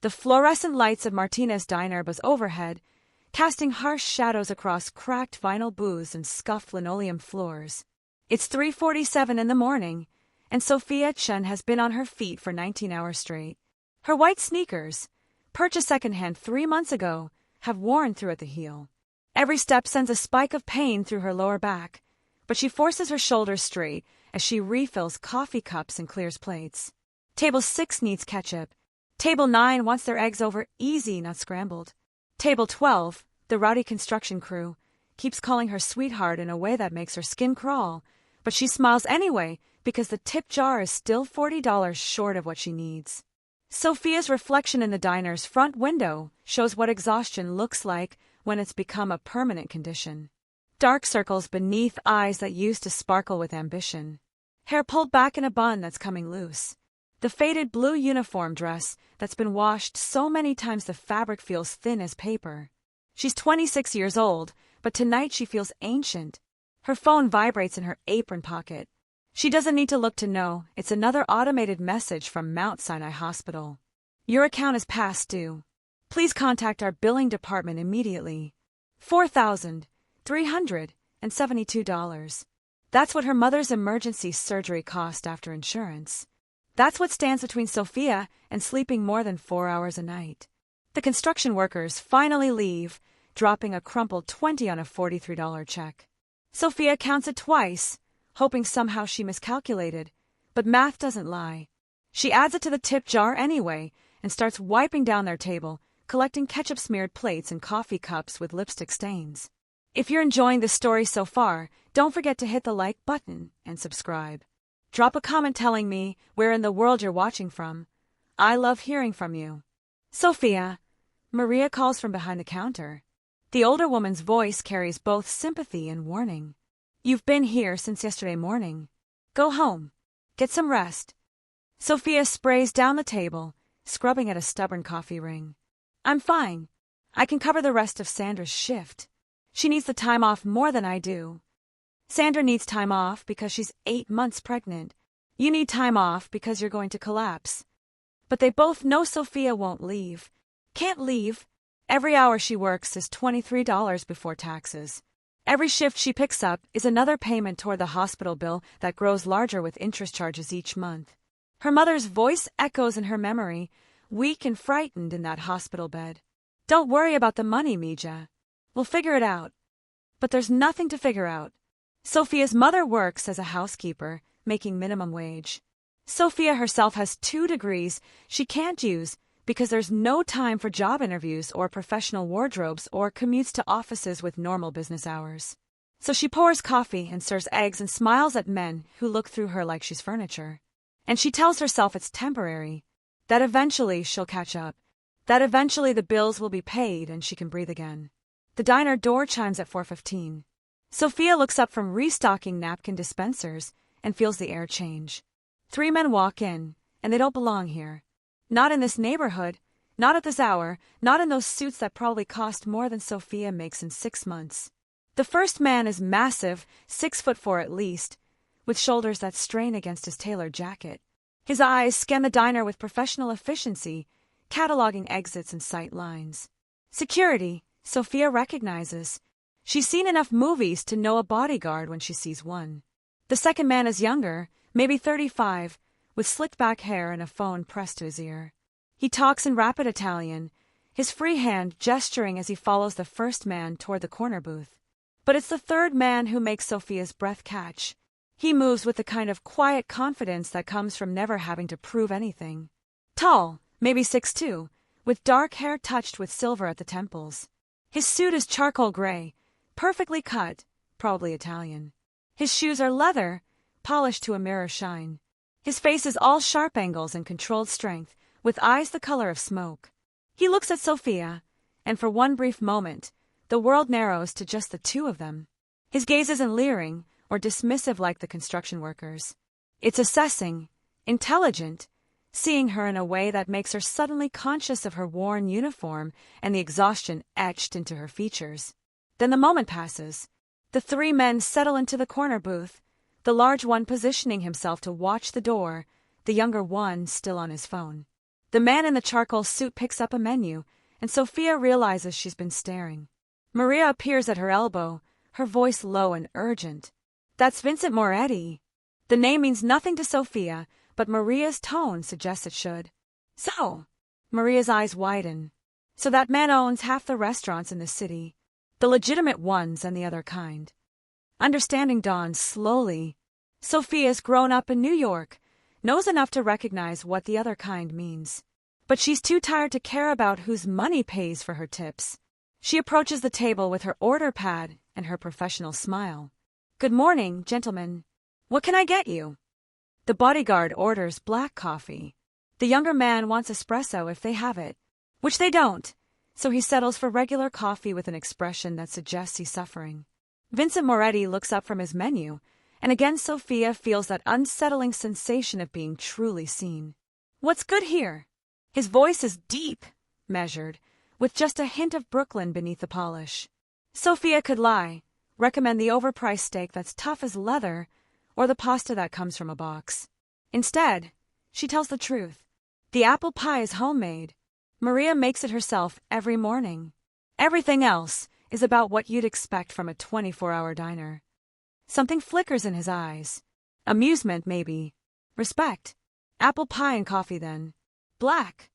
The fluorescent lights of Martinez Diner buzz overhead, casting harsh shadows across cracked vinyl booths and scuffed linoleum floors. It's 3:47 in the morning, and Sofia Chen has been on her feet for 19 hours straight. Her white sneakers, purchased secondhand 3 months ago, have worn through at the heel. Every step sends a spike of pain through her lower back, but she forces her shoulders straight as she refills coffee cups and clears plates. Table 6 needs ketchup. Table 9 wants their eggs over easy, not scrambled. Table 12, the rowdy construction crew, keeps calling her sweetheart in a way that makes her skin crawl, but she smiles anyway because the tip jar is still $40 short of what she needs. Sofia's reflection in the diner's front window shows what exhaustion looks like when it's become a permanent condition. Dark circles beneath eyes that used to sparkle with ambition. Hair pulled back in a bun that's coming loose. The faded blue uniform dress that's been washed so many times the fabric feels thin as paper. She's 26 years old, but tonight she feels ancient. Her phone vibrates in her apron pocket. She doesn't need to look to know, it's another automated message from Mount Sinai Hospital. Your account is past due. Please contact our billing department immediately. $4,372. That's what her mother's emergency surgery cost after insurance. That's what stands between Sofia and sleeping more than 4 hours a night. The construction workers finally leave, dropping a crumpled $20 on a $43 check. Sofia counts it twice, hoping somehow she miscalculated, but math doesn't lie. She adds it to the tip jar anyway and starts wiping down their table, collecting ketchup-smeared plates and coffee cups with lipstick stains. If you're enjoying this story so far, don't forget to hit the like button and subscribe. Drop a comment telling me where in the world you're watching from. I love hearing from you. Sofia, Maria calls from behind the counter. The older woman's voice carries both sympathy and warning. You've been here since yesterday morning. Go home. Get some rest. Sofia sprays down the table, scrubbing at a stubborn coffee ring. I'm fine. I can cover the rest of Sandra's shift. She needs the time off more than I do. Sandra needs time off because she's 8 months pregnant. You need time off because you're going to collapse. But they both know Sofia won't leave. Can't leave. Every hour she works is $23 before taxes. Every shift she picks up is another payment toward the hospital bill that grows larger with interest charges each month. Her mother's voice echoes in her memory, weak and frightened in that hospital bed. Don't worry about the money, Mija. We'll figure it out. But there's nothing to figure out. Sofia's mother works as a housekeeper, making minimum wage. Sofia herself has 2 degrees she can't use because there's no time for job interviews or professional wardrobes or commutes to offices with normal business hours. So she pours coffee and serves eggs and smiles at men who look through her like she's furniture. And she tells herself it's temporary, that eventually she'll catch up, that eventually the bills will be paid and she can breathe again. The diner door chimes at 4:15. Sofia looks up from restocking napkin dispensers and feels the air change. 3 men walk in, and they don't belong here. Not in this neighborhood, not at this hour, not in those suits that probably cost more than Sofia makes in 6 months. The first man is massive, 6'4" at least, with shoulders that strain against his tailored jacket. His eyes scan the diner with professional efficiency, cataloging exits and sight lines. Security, Sofia recognizes. She's seen enough movies to know a bodyguard when she sees one. The second man is younger, maybe 35, with slicked back hair and a phone pressed to his ear. He talks in rapid Italian, his free hand gesturing as he follows the first man toward the corner booth. But it's the third man who makes Sofia's breath catch. He moves with the kind of quiet confidence that comes from never having to prove anything. Tall, maybe 6'2", with dark hair touched with silver at the temples. His suit is charcoal gray, perfectly cut, probably Italian. His shoes are leather, polished to a mirror shine. His face is all sharp angles and controlled strength, with eyes the color of smoke. He looks at Sofia, and for one brief moment, the world narrows to just the 2 of them. His gaze isn't leering or dismissive like the construction workers. It's assessing, intelligent, seeing her in a way that makes her suddenly conscious of her worn uniform and the exhaustion etched into her features. Then the moment passes. The 3 men settle into the corner booth, the large one positioning himself to watch the door, the younger one still on his phone. The man in the charcoal suit picks up a menu, and Sofia realizes she's been staring. Maria appears at her elbow, her voice low and urgent. That's Vincent Moretti. The name means nothing to Sofia, but Maria's tone suggests it should. So, Maria's eyes widen. So that man owns half the restaurants in the city, the legitimate ones and the other kind. Understanding dawns slowly. Sofia's grown up in New York, knows enough to recognize what the other kind means. But she's too tired to care about whose money pays for her tips. She approaches the table with her order pad and her professional smile. Good morning, gentlemen. What can I get you? The bodyguard orders black coffee. The younger man wants espresso if they have it, which they don't, so he settles for regular coffee with an expression that suggests he's suffering. Vincent Moretti looks up from his menu, and again Sofia feels that unsettling sensation of being truly seen. What's good here? His voice is deep, measured, with just a hint of Brooklyn beneath the polish. Sofia could lie, recommend the overpriced steak that's tough as leather, or the pasta that comes from a box. Instead, she tells the truth. The apple pie is homemade. Maria makes it herself every morning. Everything else is about what you'd expect from a 24-hour diner. Something flickers in his eyes. Amusement, maybe. Respect. Apple pie and coffee, then. Black.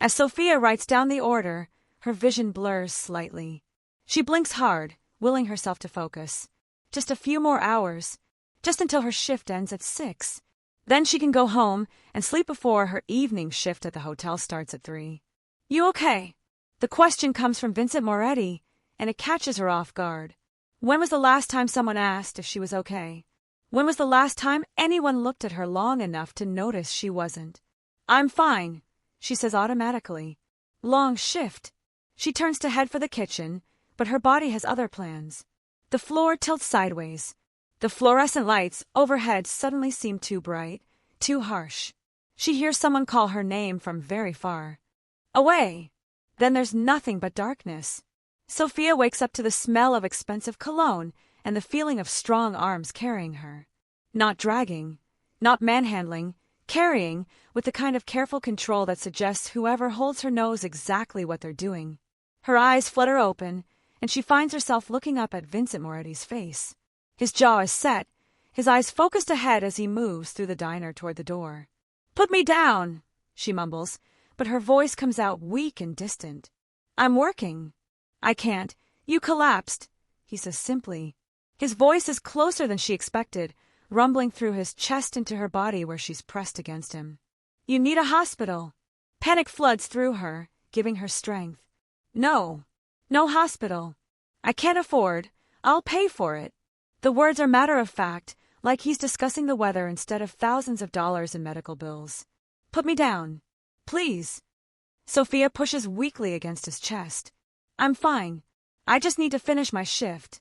As Sofia writes down the order, her vision blurs slightly. She blinks hard, willing herself to focus. Just a few more hours. Just until her shift ends at 6. Then she can go home and sleep before her evening shift at the hotel starts at 3. You okay? The question comes from Vincent Moretti, and it catches her off guard. When was the last time someone asked if she was okay? When was the last time anyone looked at her long enough to notice she wasn't? I'm fine, she says automatically. Long shift. She turns to head for the kitchen, but her body has other plans. The floor tilts sideways. The fluorescent lights overhead suddenly seem too bright, too harsh. She hears someone call her name from very far. Away! Then there's nothing but darkness. Sofia wakes up to the smell of expensive cologne and the feeling of strong arms carrying her. Not dragging, not manhandling, carrying with the kind of careful control that suggests whoever holds her knows exactly what they're doing. Her eyes flutter open, and she finds herself looking up at Vincent Moretti's face. His jaw is set, his eyes focused ahead as he moves through the diner toward the door. Put me down, she mumbles, but her voice comes out weak and distant. I'm working. I can't. You collapsed, he says simply. His voice is closer than she expected, rumbling through his chest into her body where she's pressed against him. You need a hospital. Panic floods through her, giving her strength. No. No hospital. I can't afford. I'll pay for it. The words are matter-of-fact, like he's discussing the weather instead of thousands of dollars in medical bills. Put me down. Please. Sofia pushes weakly against his chest. I'm fine. I just need to finish my shift.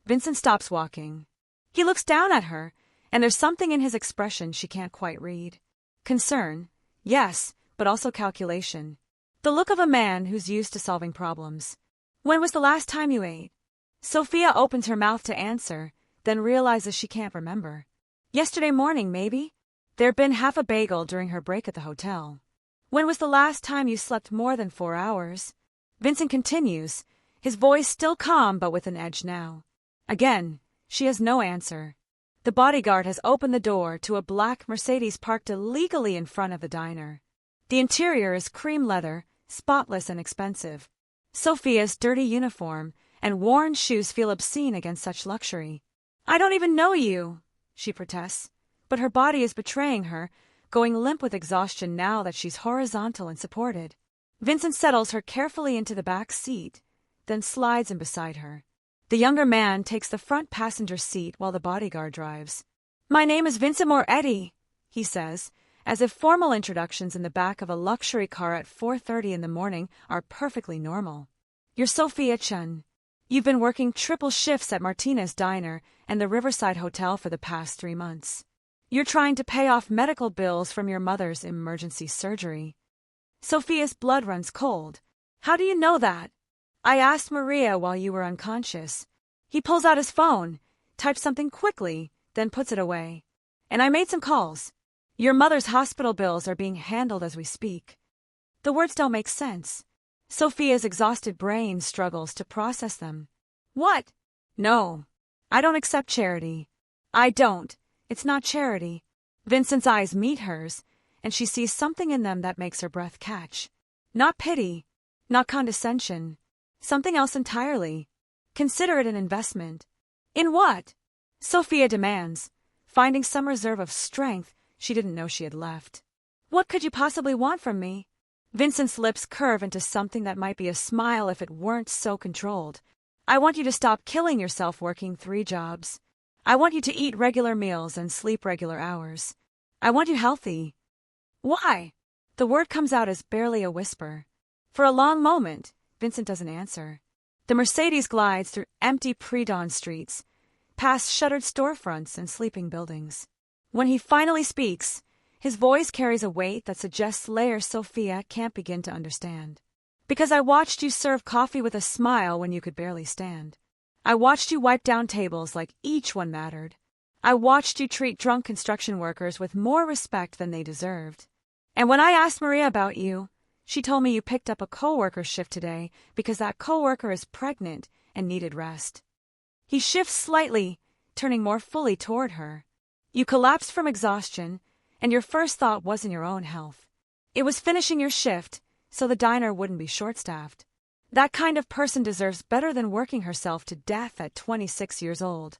Vincent stops walking. He looks down at her, and there's something in his expression she can't quite read. Concern, yes, but also calculation. The look of a man who's used to solving problems. When was the last time you ate? Sofia opens her mouth to answer, then realizes she can't remember. Yesterday morning, maybe? There'd been half a bagel during her break at the hotel. When was the last time you slept more than 4 hours? Vincent continues, his voice still calm but with an edge now. Again, she has no answer. The bodyguard has opened the door to a black Mercedes parked illegally in front of the diner. The interior is cream leather, spotless and expensive. Sofia's dirty uniform and worn shoes feel obscene against such luxury. I don't even know you, she protests, but her body is betraying her, going limp with exhaustion now that she's horizontal and supported. Vincent settles her carefully into the back seat, then slides in beside her. The younger man takes the front passenger seat while the bodyguard drives. My name is Vincent Moretti, he says, as if formal introductions in the back of a luxury car at 4:30 in the morning are perfectly normal. You're Sofia Chen. You've been working triple shifts at Martinez Diner and the Riverside Hotel for the past 3 months. You're trying to pay off medical bills from your mother's emergency surgery. Sofia's blood runs cold. How do you know that? I asked Maria while you were unconscious. He pulls out his phone, types something quickly, then puts it away. And I made some calls. Your mother's hospital bills are being handled as we speak. The words don't make sense. Sofia's exhausted brain struggles to process them. What? No. I don't accept charity. I don't. It's not charity. Vincent's eyes meet hers, and she sees something in them that makes her breath catch. Not pity. Not condescension. Something else entirely. Consider it an investment. In what? Sofia demands, finding some reserve of strength she didn't know she had left. What could you possibly want from me? Vincent's lips curve into something that might be a smile if it weren't so controlled. I want you to stop killing yourself working 3 jobs. I want you to eat regular meals and sleep regular hours. I want you healthy. Why? The word comes out as barely a whisper. For a long moment, Vincent doesn't answer. The Mercedes glides through empty pre-dawn streets, past shuttered storefronts and sleeping buildings. When he finally speaks, his voice carries a weight that suggests layers Sofia can't begin to understand. Because I watched you serve coffee with a smile when you could barely stand. I watched you wipe down tables like each one mattered. I watched you treat drunk construction workers with more respect than they deserved. And when I asked Maria about you, she told me you picked up a co-worker's shift today because that co-worker is pregnant and needed rest. He shifts slightly, turning more fully toward her. You collapsed from exhaustion, and your first thought wasn't your own health. It was finishing your shift, so the diner wouldn't be short-staffed. That kind of person deserves better than working herself to death at 26 years old.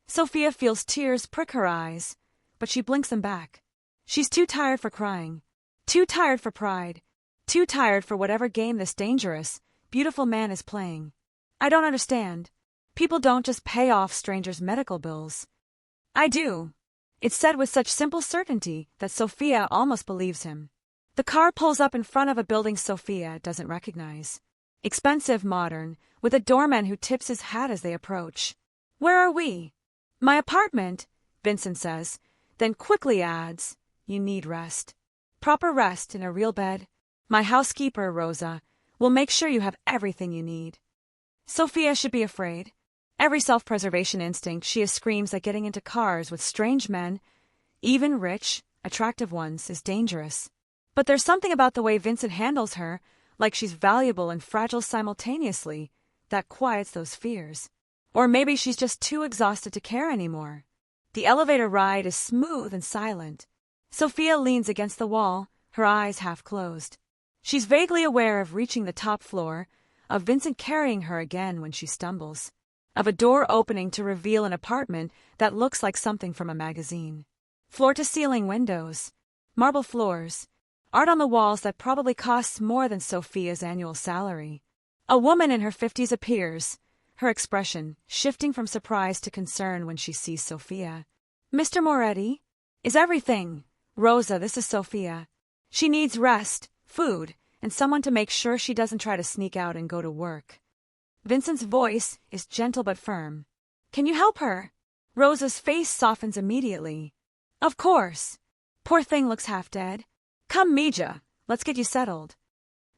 Sofia feels tears prick her eyes, but she blinks them back. She's too tired for crying, too tired for pride, too tired for whatever game this dangerous, beautiful man is playing. I don't understand. People don't just pay off strangers' medical bills. I do. It's said with such simple certainty that Sofia almost believes him. The car pulls up in front of a building Sofia doesn't recognize. Expensive, modern, with a doorman who tips his hat as they approach. Where are we? My apartment, Vincent says, then quickly adds, you need rest. Proper rest in a real bed. My housekeeper, Rosa, will make sure you have everything you need. Sofia should be afraid. Every self-preservation instinct she screams at getting into cars with strange men, even rich, attractive ones, is dangerous. But there's something about the way Vincent handles her, like she's valuable and fragile simultaneously, that quiets those fears. Or maybe she's just too exhausted to care anymore. The elevator ride is smooth and silent. Sofia leans against the wall, her eyes half closed. She's vaguely aware of reaching the top floor, of Vincent carrying her again when she stumbles, of a door opening to reveal an apartment that looks like something from a magazine. Floor-to-ceiling windows, marble floors, art on the walls that probably costs more than Sofia's annual salary. A woman in her 50s appears, her expression shifting from surprise to concern when she sees Sofia. Mr. Moretti? Is everything? Rosa, this is Sofia. She needs rest, food, and someone to make sure she doesn't try to sneak out and go to work. Vincent's voice is gentle but firm. Can you help her? Rosa's face softens immediately. Of course. Poor thing looks half dead. Come, Mija, let's get you settled.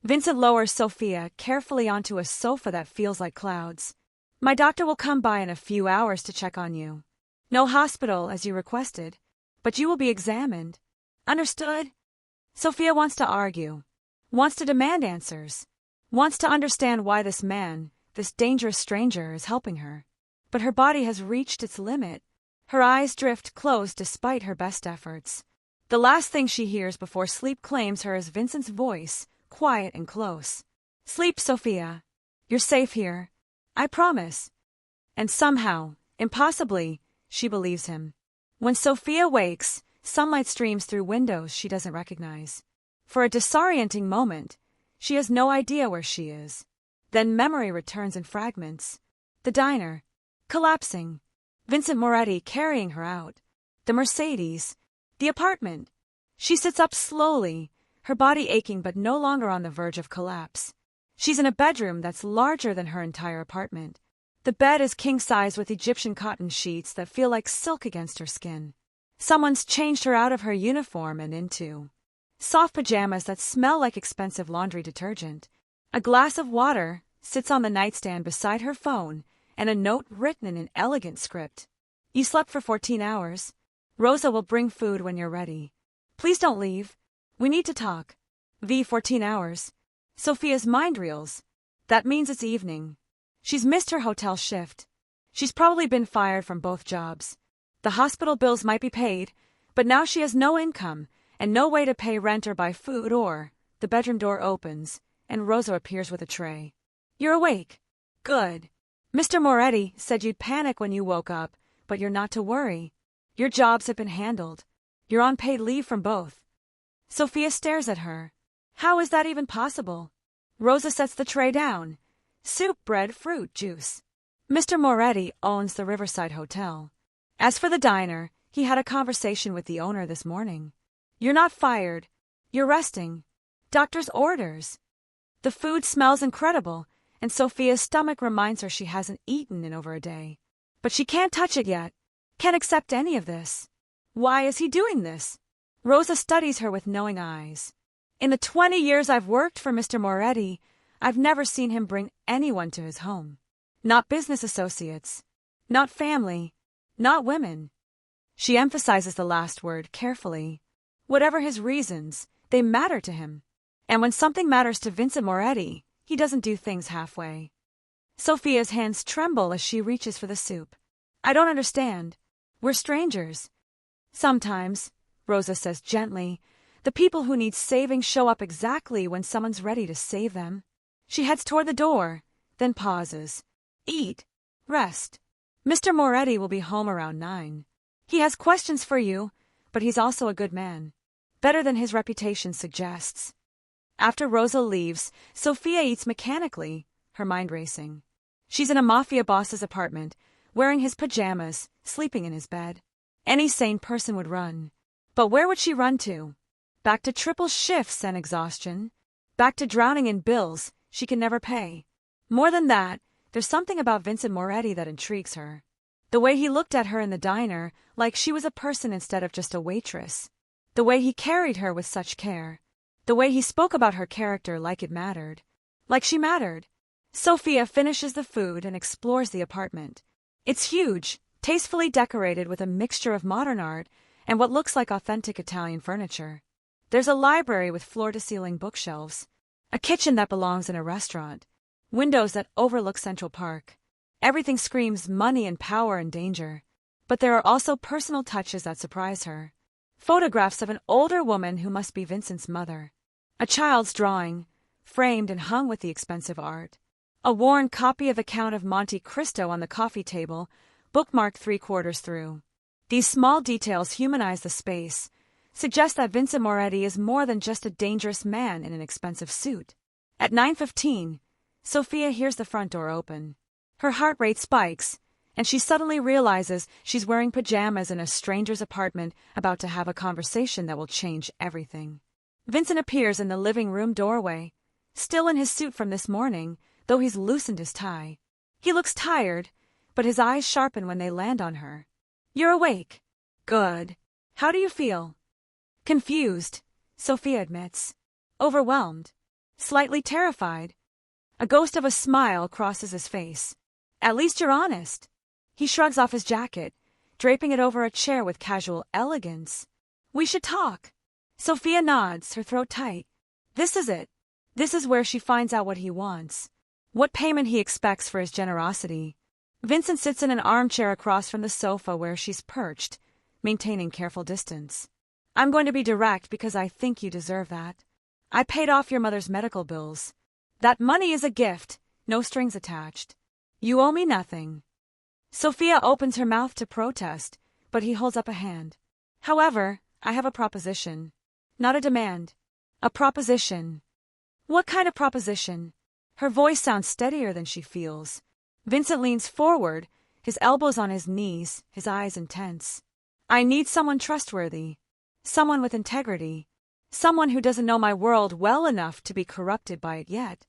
Vincent lowers Sofia carefully onto a sofa that feels like clouds. My doctor will come by in a few hours to check on you. No hospital, as you requested, but you will be examined. Understood? Sofia wants to argue, wants to demand answers, wants to understand why this man, this dangerous stranger, is helping her. But her body has reached its limit. Her eyes drift closed despite her best efforts. The last thing she hears before sleep claims her is Vincent's voice, quiet and close. Sleep, Sofia. You're safe here. I promise. And somehow, impossibly, she believes him. When Sofia wakes, sunlight streams through windows she doesn't recognize. For a disorienting moment, she has no idea where she is. Then memory returns in fragments. The diner, collapsing. Vincent Moretti carrying her out. The Mercedes. The apartment. She sits up slowly, her body aching but no longer on the verge of collapse. She's in a bedroom that's larger than her entire apartment. The bed is king-size with Egyptian cotton sheets that feel like silk against her skin. Someone's changed her out of her uniform and into soft pajamas that smell like expensive laundry detergent. A glass of water sits on the nightstand beside her phone and a note written in an elegant script. You slept for 14 hours. Rosa will bring food when you're ready. Please don't leave. We need to talk. 14 hours. Sofia's mind reels. That means it's evening. She's missed her hotel shift. She's probably been fired from both jobs. The hospital bills might be paid, but now she has no income and no way to pay rent or buy food or... The bedroom door opens, and Rosa appears with a tray. You're awake. Good. Mr. Moretti said you'd panic when you woke up, but you're not to worry. Your jobs have been handled. You're on paid leave from both. Sofia stares at her. How is that even possible? Rosa sets the tray down. Soup, bread, fruit, juice. Mr. Moretti owns the Riverside Hotel. As for the diner, he had a conversation with the owner this morning. You're not fired. You're resting. Doctor's orders. The food smells incredible, and Sofia's stomach reminds her she hasn't eaten in over a day. But she can't touch it yet. Can't accept any of this. Why is he doing this? Rosa studies her with knowing eyes. In the 20 years I've worked for Mr. Moretti, I've never seen him bring anyone to his home. Not business associates. Not family. Not women. She emphasizes the last word carefully. Whatever his reasons, they matter to him. And when something matters to Vincent Moretti, he doesn't do things halfway. Sofia's hands tremble as she reaches for the soup. I don't understand. We're strangers. Sometimes, Rosa says gently, the people who need saving show up exactly when someone's ready to save them. She heads toward the door, then pauses. Eat. Rest. Mr. Moretti will be home around 9. He has questions for you, but he's also a good man. Better than his reputation suggests. After Rosa leaves, Sofia eats mechanically, her mind racing. She's in a Mafia boss's apartment, wearing his pajamas, sleeping in his bed. Any sane person would run. But where would she run to? Back to triple shifts and exhaustion. Back to drowning in bills she can never pay. More than that, there's something about Vincent Moretti that intrigues her. The way he looked at her in the diner, like she was a person instead of just a waitress. The way he carried her with such care. The way he spoke about her character like it mattered. Like she mattered. Sofia finishes the food and explores the apartment. It's huge, tastefully decorated with a mixture of modern art and what looks like authentic Italian furniture. There's a library with floor-to-ceiling bookshelves. A kitchen that belongs in a restaurant. Windows that overlook Central Park. Everything screams money and power and danger. But there are also personal touches that surprise her. Photographs of an older woman who must be Vincent's mother. A child's drawing, framed and hung with the expensive art. A worn copy of the Count of Monte Cristo on the coffee table, bookmarked 3/4 through. These small details humanize the space, suggest that Vincent Moretti is more than just a dangerous man in an expensive suit. At 9:15, Sofia hears the front door open. Her heart rate spikes, and she suddenly realizes she's wearing pajamas in a stranger's apartment, about to have a conversation that will change everything. Vincent appears in the living room doorway, still in his suit from this morning, though he's loosened his tie. He looks tired, but his eyes sharpen when they land on her. You're awake. Good. How do you feel? Confused, Sofia admits. Overwhelmed. Slightly terrified. A ghost of a smile crosses his face. At least you're honest. He shrugs off his jacket, draping it over a chair with casual elegance. We should talk. Sofia nods, her throat tight. This is it. This is where she finds out what he wants. What payment he expects for his generosity. Vincent sits in an armchair across from the sofa where she's perched, maintaining careful distance. I'm going to be direct because I think you deserve that. I paid off your mother's medical bills. That money is a gift, no strings attached. You owe me nothing. Sofia opens her mouth to protest, but he holds up a hand. However, I have a proposition. Not a demand. A proposition. What kind of proposition? Her voice sounds steadier than she feels. Vincent leans forward, his elbows on his knees, his eyes intense. I need someone trustworthy. Someone with integrity. Someone who doesn't know my world well enough to be corrupted by it yet.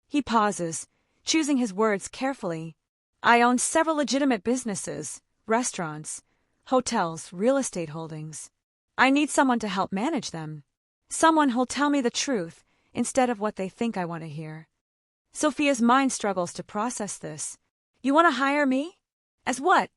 He pauses, choosing his words carefully. I own several legitimate businesses, restaurants, hotels, real estate holdings. I need someone to help manage them. Someone who'll tell me the truth instead of what they think I want to hear. Sofia's mind struggles to process this. You want to hire me? As what?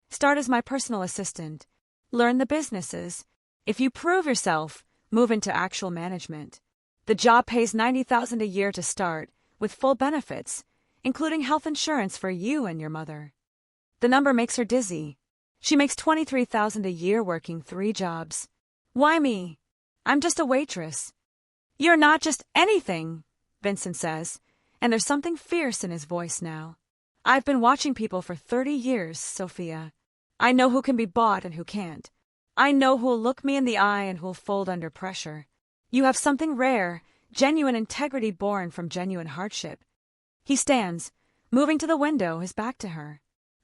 Start as my personal assistant. Learn the businesses. If you prove yourself, move into actual management. The job pays $90,000 a year to start, with full benefits, including health insurance for you and your mother. The number makes her dizzy. She makes $23,000 a year working 3 jobs. Why me? I'm just a waitress. You're not just anything, Vincent says, and there's something fierce in his voice now. I've been watching people for 30 years, Sofia. I know who can be bought and who can't. I know who'll look me in the eye and who'll fold under pressure. You have something rare, genuine integrity born from genuine hardship. He stands, moving to the window, his back to her.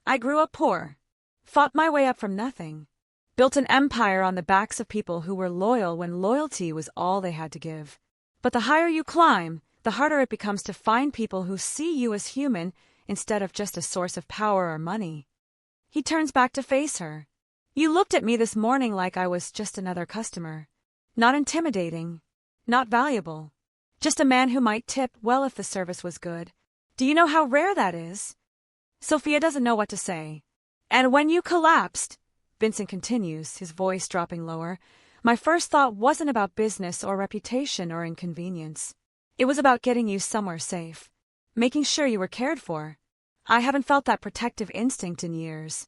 I grew up poor, fought my way up from nothing, built an empire on the backs of people who were loyal when loyalty was all they had to give. But the higher you climb, the harder it becomes to find people who see you as human instead of just a source of power or money. He turns back to face her. You looked at me this morning like I was just another customer. Not intimidating, not valuable. Just a man who might tip well if the service was good. Do you know how rare that is? Sofia doesn't know what to say. And when you collapsed, Vincent continues, his voice dropping lower, my first thought wasn't about business or reputation or inconvenience. It was about getting you somewhere safe, making sure you were cared for. I haven't felt that protective instinct in years.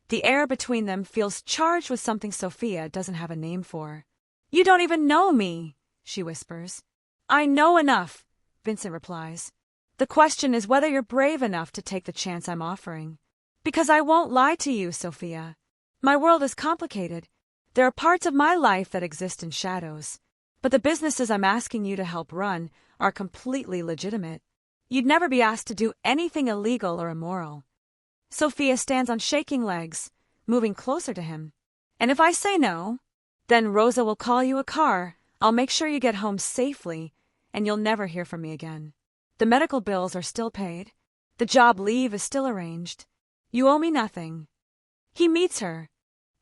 The air between them feels charged with something Sofia doesn't have a name for. You don't even know me, she whispers. I know enough, Vincent replies. The question is whether you're brave enough to take the chance I'm offering. Because I won't lie to you, Sofia. My world is complicated. There are parts of my life that exist in shadows. But the businesses I'm asking you to help run are completely legitimate. You'd never be asked to do anything illegal or immoral. Sofia stands on shaking legs, moving closer to him. And if I say no, then Rosa will call you a car. I'll make sure you get home safely, and you'll never hear from me again. The medical bills are still paid. The job leave is still arranged. You owe me nothing. He meets her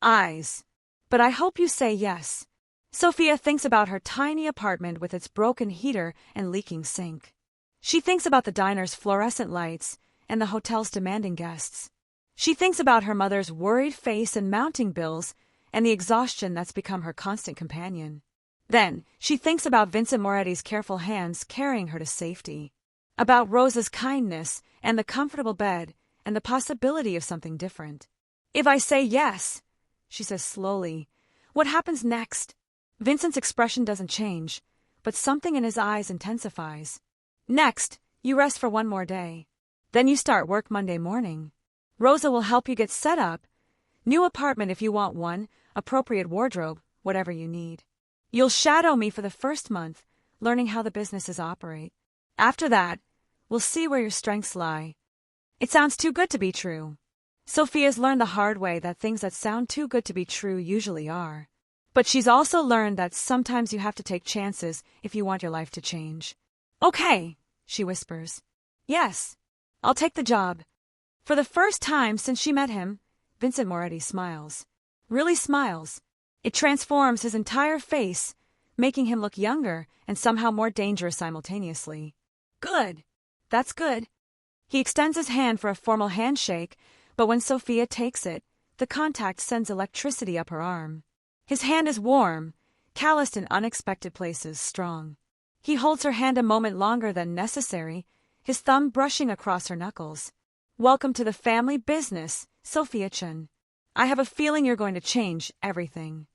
eyes. But I hope you say yes. Sofia thinks about her tiny apartment with its broken heater and leaking sink. She thinks about the diner's fluorescent lights and the hotel's demanding guests. She thinks about her mother's worried face and mounting bills and the exhaustion that's become her constant companion. Then, she thinks about Vincent Moretti's careful hands carrying her to safety. About Rosa's kindness and the comfortable bed and the possibility of something different. If I say yes, she says slowly, what happens next? Vincent's expression doesn't change, but something in his eyes intensifies. Next, you rest for one more day. Then you start work Monday morning. Rosa will help you get set up. New apartment if you want one, appropriate wardrobe, whatever you need. You'll shadow me for the first month, learning how the businesses operate. After that, we'll see where your strengths lie. It sounds too good to be true. Sofia's learned the hard way that things that sound too good to be true usually are. But she's also learned that sometimes you have to take chances if you want your life to change. Okay, she whispers. Yes, I'll take the job. For the first time since she met him, Vincent Moretti smiles. Really smiles. It transforms his entire face, making him look younger and somehow more dangerous simultaneously. Good. That's good. He extends his hand for a formal handshake, but when Sofia takes it, the contact sends electricity up her arm. His hand is warm, calloused in unexpected places, strong. He holds her hand a moment longer than necessary, his thumb brushing across her knuckles. Welcome to the family business, Sofia Chen. I have a feeling you're going to change everything.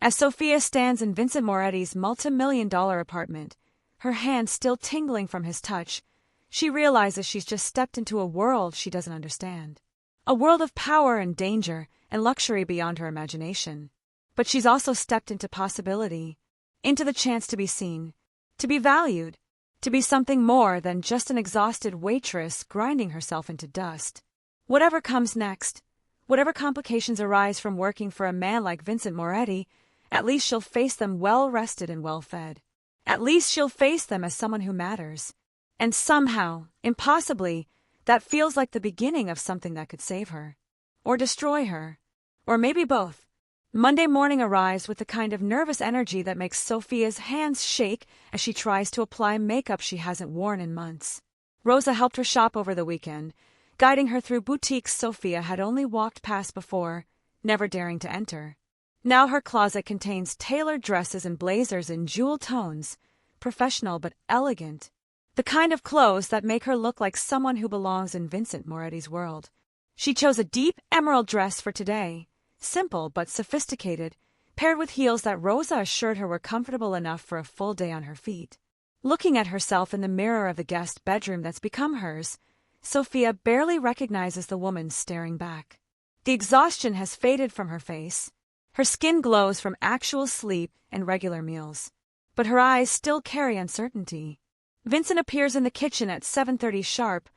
As Sofia stands in Vincent Moretti's multi-million-dollar apartment, her hand still tingling from his touch, she realizes she's just stepped into a world she doesn't understand. A world of power and danger and luxury beyond her imagination. But she's also stepped into possibility, into the chance to be seen, to be valued, to be something more than just an exhausted waitress grinding herself into dust. Whatever comes next, whatever complications arise from working for a man like Vincent Moretti, at least she'll face them well-rested and well-fed. At least she'll face them as someone who matters. And somehow, impossibly, that feels like the beginning of something that could save her. Or destroy her. Or maybe both. Monday morning arrives with the kind of nervous energy that makes Sofia's hands shake as she tries to apply makeup she hasn't worn in months. Rosa helped her shop over the weekend, guiding her through boutiques Sofia had only walked past before, never daring to enter. Now her closet contains tailored dresses and blazers in jewel tones, professional but elegant. The kind of clothes that make her look like someone who belongs in Vincent Moretti's world. She chose a deep emerald dress for today, simple but sophisticated, paired with heels that Rosa assured her were comfortable enough for a full day on her feet. Looking at herself in the mirror of the guest bedroom that's become hers, Sofia barely recognizes the woman staring back. The exhaustion has faded from her face. Her skin glows from actual sleep and regular meals. But her eyes still carry uncertainty. Vincent appears in the kitchen at 7:30 sharp,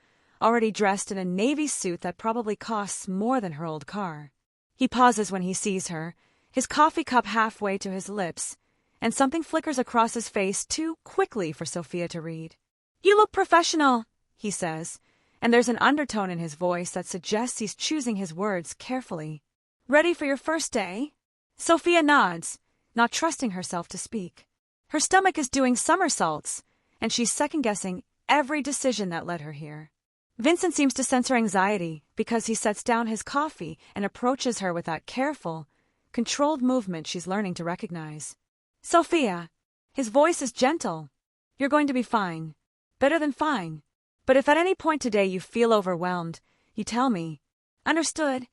already dressed in a navy suit that probably costs more than her old car. He pauses when he sees her, his coffee cup halfway to his lips, and something flickers across his face too quickly for Sofia to read. "You look professional," he says, and there's an undertone in his voice that suggests he's choosing his words carefully. "Ready for your first day?" Sofia nods, not trusting herself to speak. Her stomach is doing somersaults, and she's second-guessing every decision that led her here. Vincent seems to sense her anxiety because he sets down his coffee and approaches her with that careful, controlled movement she's learning to recognize. "Sofia." His voice is gentle. "You're going to be fine. Better than fine. But if at any point today you feel overwhelmed, you tell me." "Understood."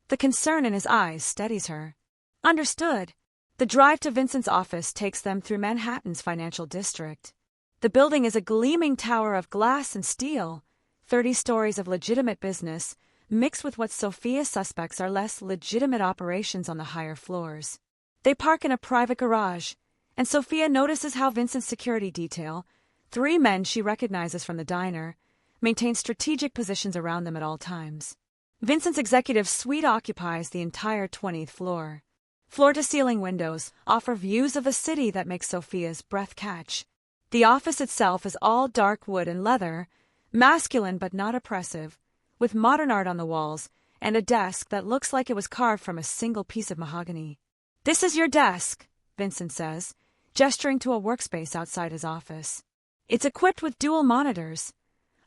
The concern in his eyes steadies her. "Understood." The drive to Vincent's office takes them through Manhattan's financial district. The building is a gleaming tower of glass and steel, 30 stories of legitimate business, mixed with what Sofia suspects are less legitimate operations on the higher floors. They park in a private garage, and Sofia notices how Vincent's security detail, 3 men she recognizes from the diner, maintain strategic positions around them at all times. Vincent's executive suite occupies the entire 20th floor. Floor-to-ceiling windows offer views of the city that make Sofia's breath catch. The office itself is all dark wood and leather, masculine but not oppressive, with modern art on the walls and a desk that looks like it was carved from a single piece of mahogany. "This is your desk," Vincent says, gesturing to a workspace outside his office. It's equipped with dual monitors,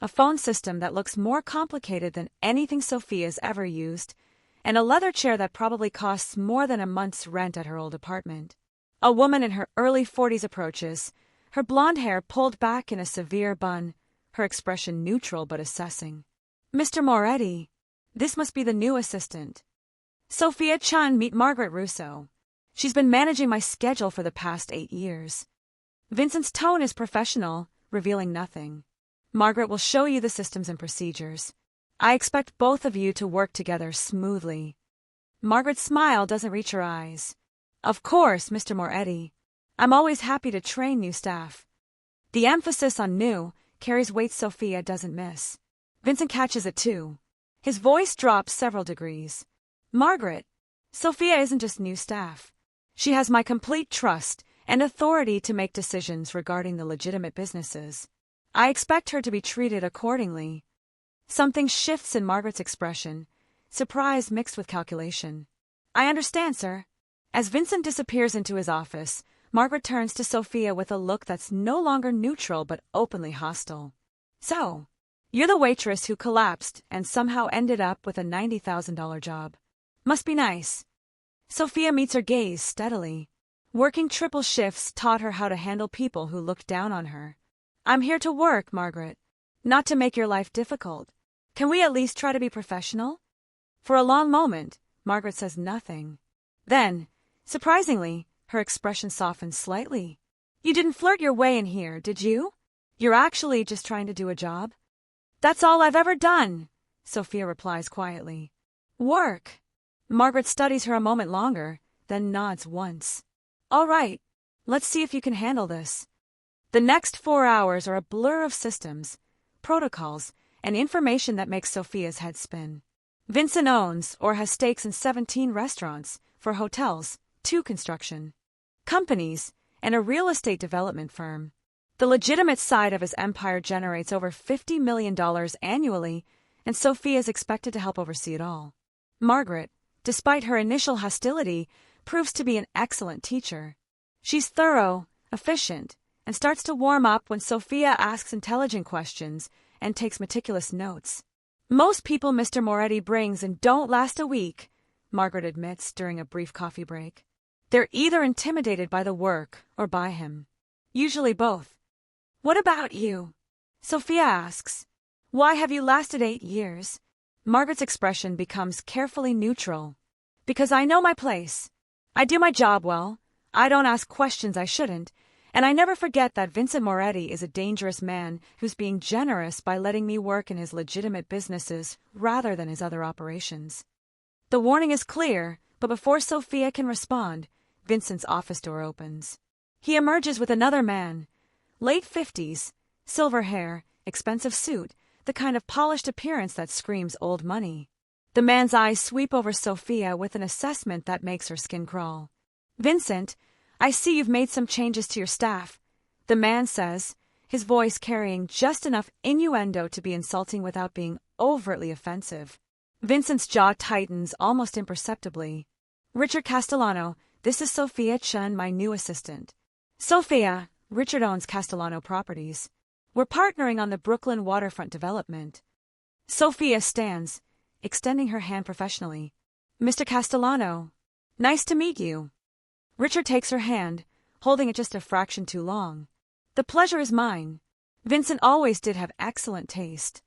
a phone system that looks more complicated than anything Sofia's ever used, and a leather chair that probably costs more than a month's rent at her old apartment. A woman in her early 40s approaches, her blonde hair pulled back in a severe bun, her expression neutral but assessing. "Mr. Moretti, this must be the new assistant." "Sofia Chen, meet Margaret Russo. She's been managing my schedule for the past 8 years." Vincent's tone is professional, revealing nothing. "Margaret will show you the systems and procedures. I expect both of you to work together smoothly." Margaret's smile doesn't reach her eyes. "Of course, Mr. Moretti. I'm always happy to train new staff." The emphasis on new carries weight Sofia doesn't miss. Vincent catches it too. His voice drops several degrees. "Margaret, Sofia isn't just new staff. She has my complete trust and authority to make decisions regarding the legitimate businesses. I expect her to be treated accordingly." Something shifts in Margaret's expression, surprise mixed with calculation. "I understand, sir." As Vincent disappears into his office, Margaret turns to Sofia with a look that's no longer neutral but openly hostile. "So, you're the waitress who collapsed and somehow ended up with a $90,000 job. Must be nice." Sofia meets her gaze steadily. Working triple shifts taught her how to handle people who looked down on her. "I'm here to work, Margaret, not to make your life difficult. Can we at least try to be professional?" For a long moment, Margaret says nothing. Then, surprisingly, her expression softens slightly. "You didn't flirt your way in here, did you? You're actually just trying to do a job?" "That's all I've ever done," Sofia replies quietly. "Work." Margaret studies her a moment longer, then nods once. "All right, let's see if you can handle this." The next 4 hours are a blur of systems, protocols, and information that makes Sofia's head spin. Vincent owns or has stakes in 17 restaurants, for hotels, 2 construction companies, and a real estate development firm. The legitimate side of his empire generates over $50 million annually, and Sofia is expected to help oversee it all. Margaret, despite her initial hostility, proves to be an excellent teacher. She's thorough, efficient, and starts to warm up when Sofia asks intelligent questions and takes meticulous notes. "Most people Mr. Moretti brings and don't last a week," Margaret admits during a brief coffee break. "They're either intimidated by the work or by him. Usually both. What about you? Sofia asks. Why have you lasted 8 years? Margaret's expression becomes carefully neutral. Because I know my place. I do my job well. I don't ask questions I shouldn't. And I never forget that Vincent Moretti is a dangerous man who's being generous by letting me work in his legitimate businesses rather than his other operations. The warning is clear, but before Sofia can respond, Vincent's office door opens. He emerges with another man. Late 50s, silver hair, expensive suit, the kind of polished appearance that screams old money. The man's eyes sweep over Sofia with an assessment that makes her skin crawl. Vincent, I see you've made some changes to your staff, the man says, his voice carrying just enough innuendo to be insulting without being overtly offensive. Vincent's jaw tightens almost imperceptibly. Richard Castellano, this is Sofia Chen, my new assistant. Sofia, Richard owns Castellano Properties. We're partnering on the Brooklyn waterfront development. Sofia stands, extending her hand professionally. Mr. Castellano, nice to meet you. Richard takes her hand, holding it just a fraction too long. The pleasure is mine. Vincent always did have excellent taste.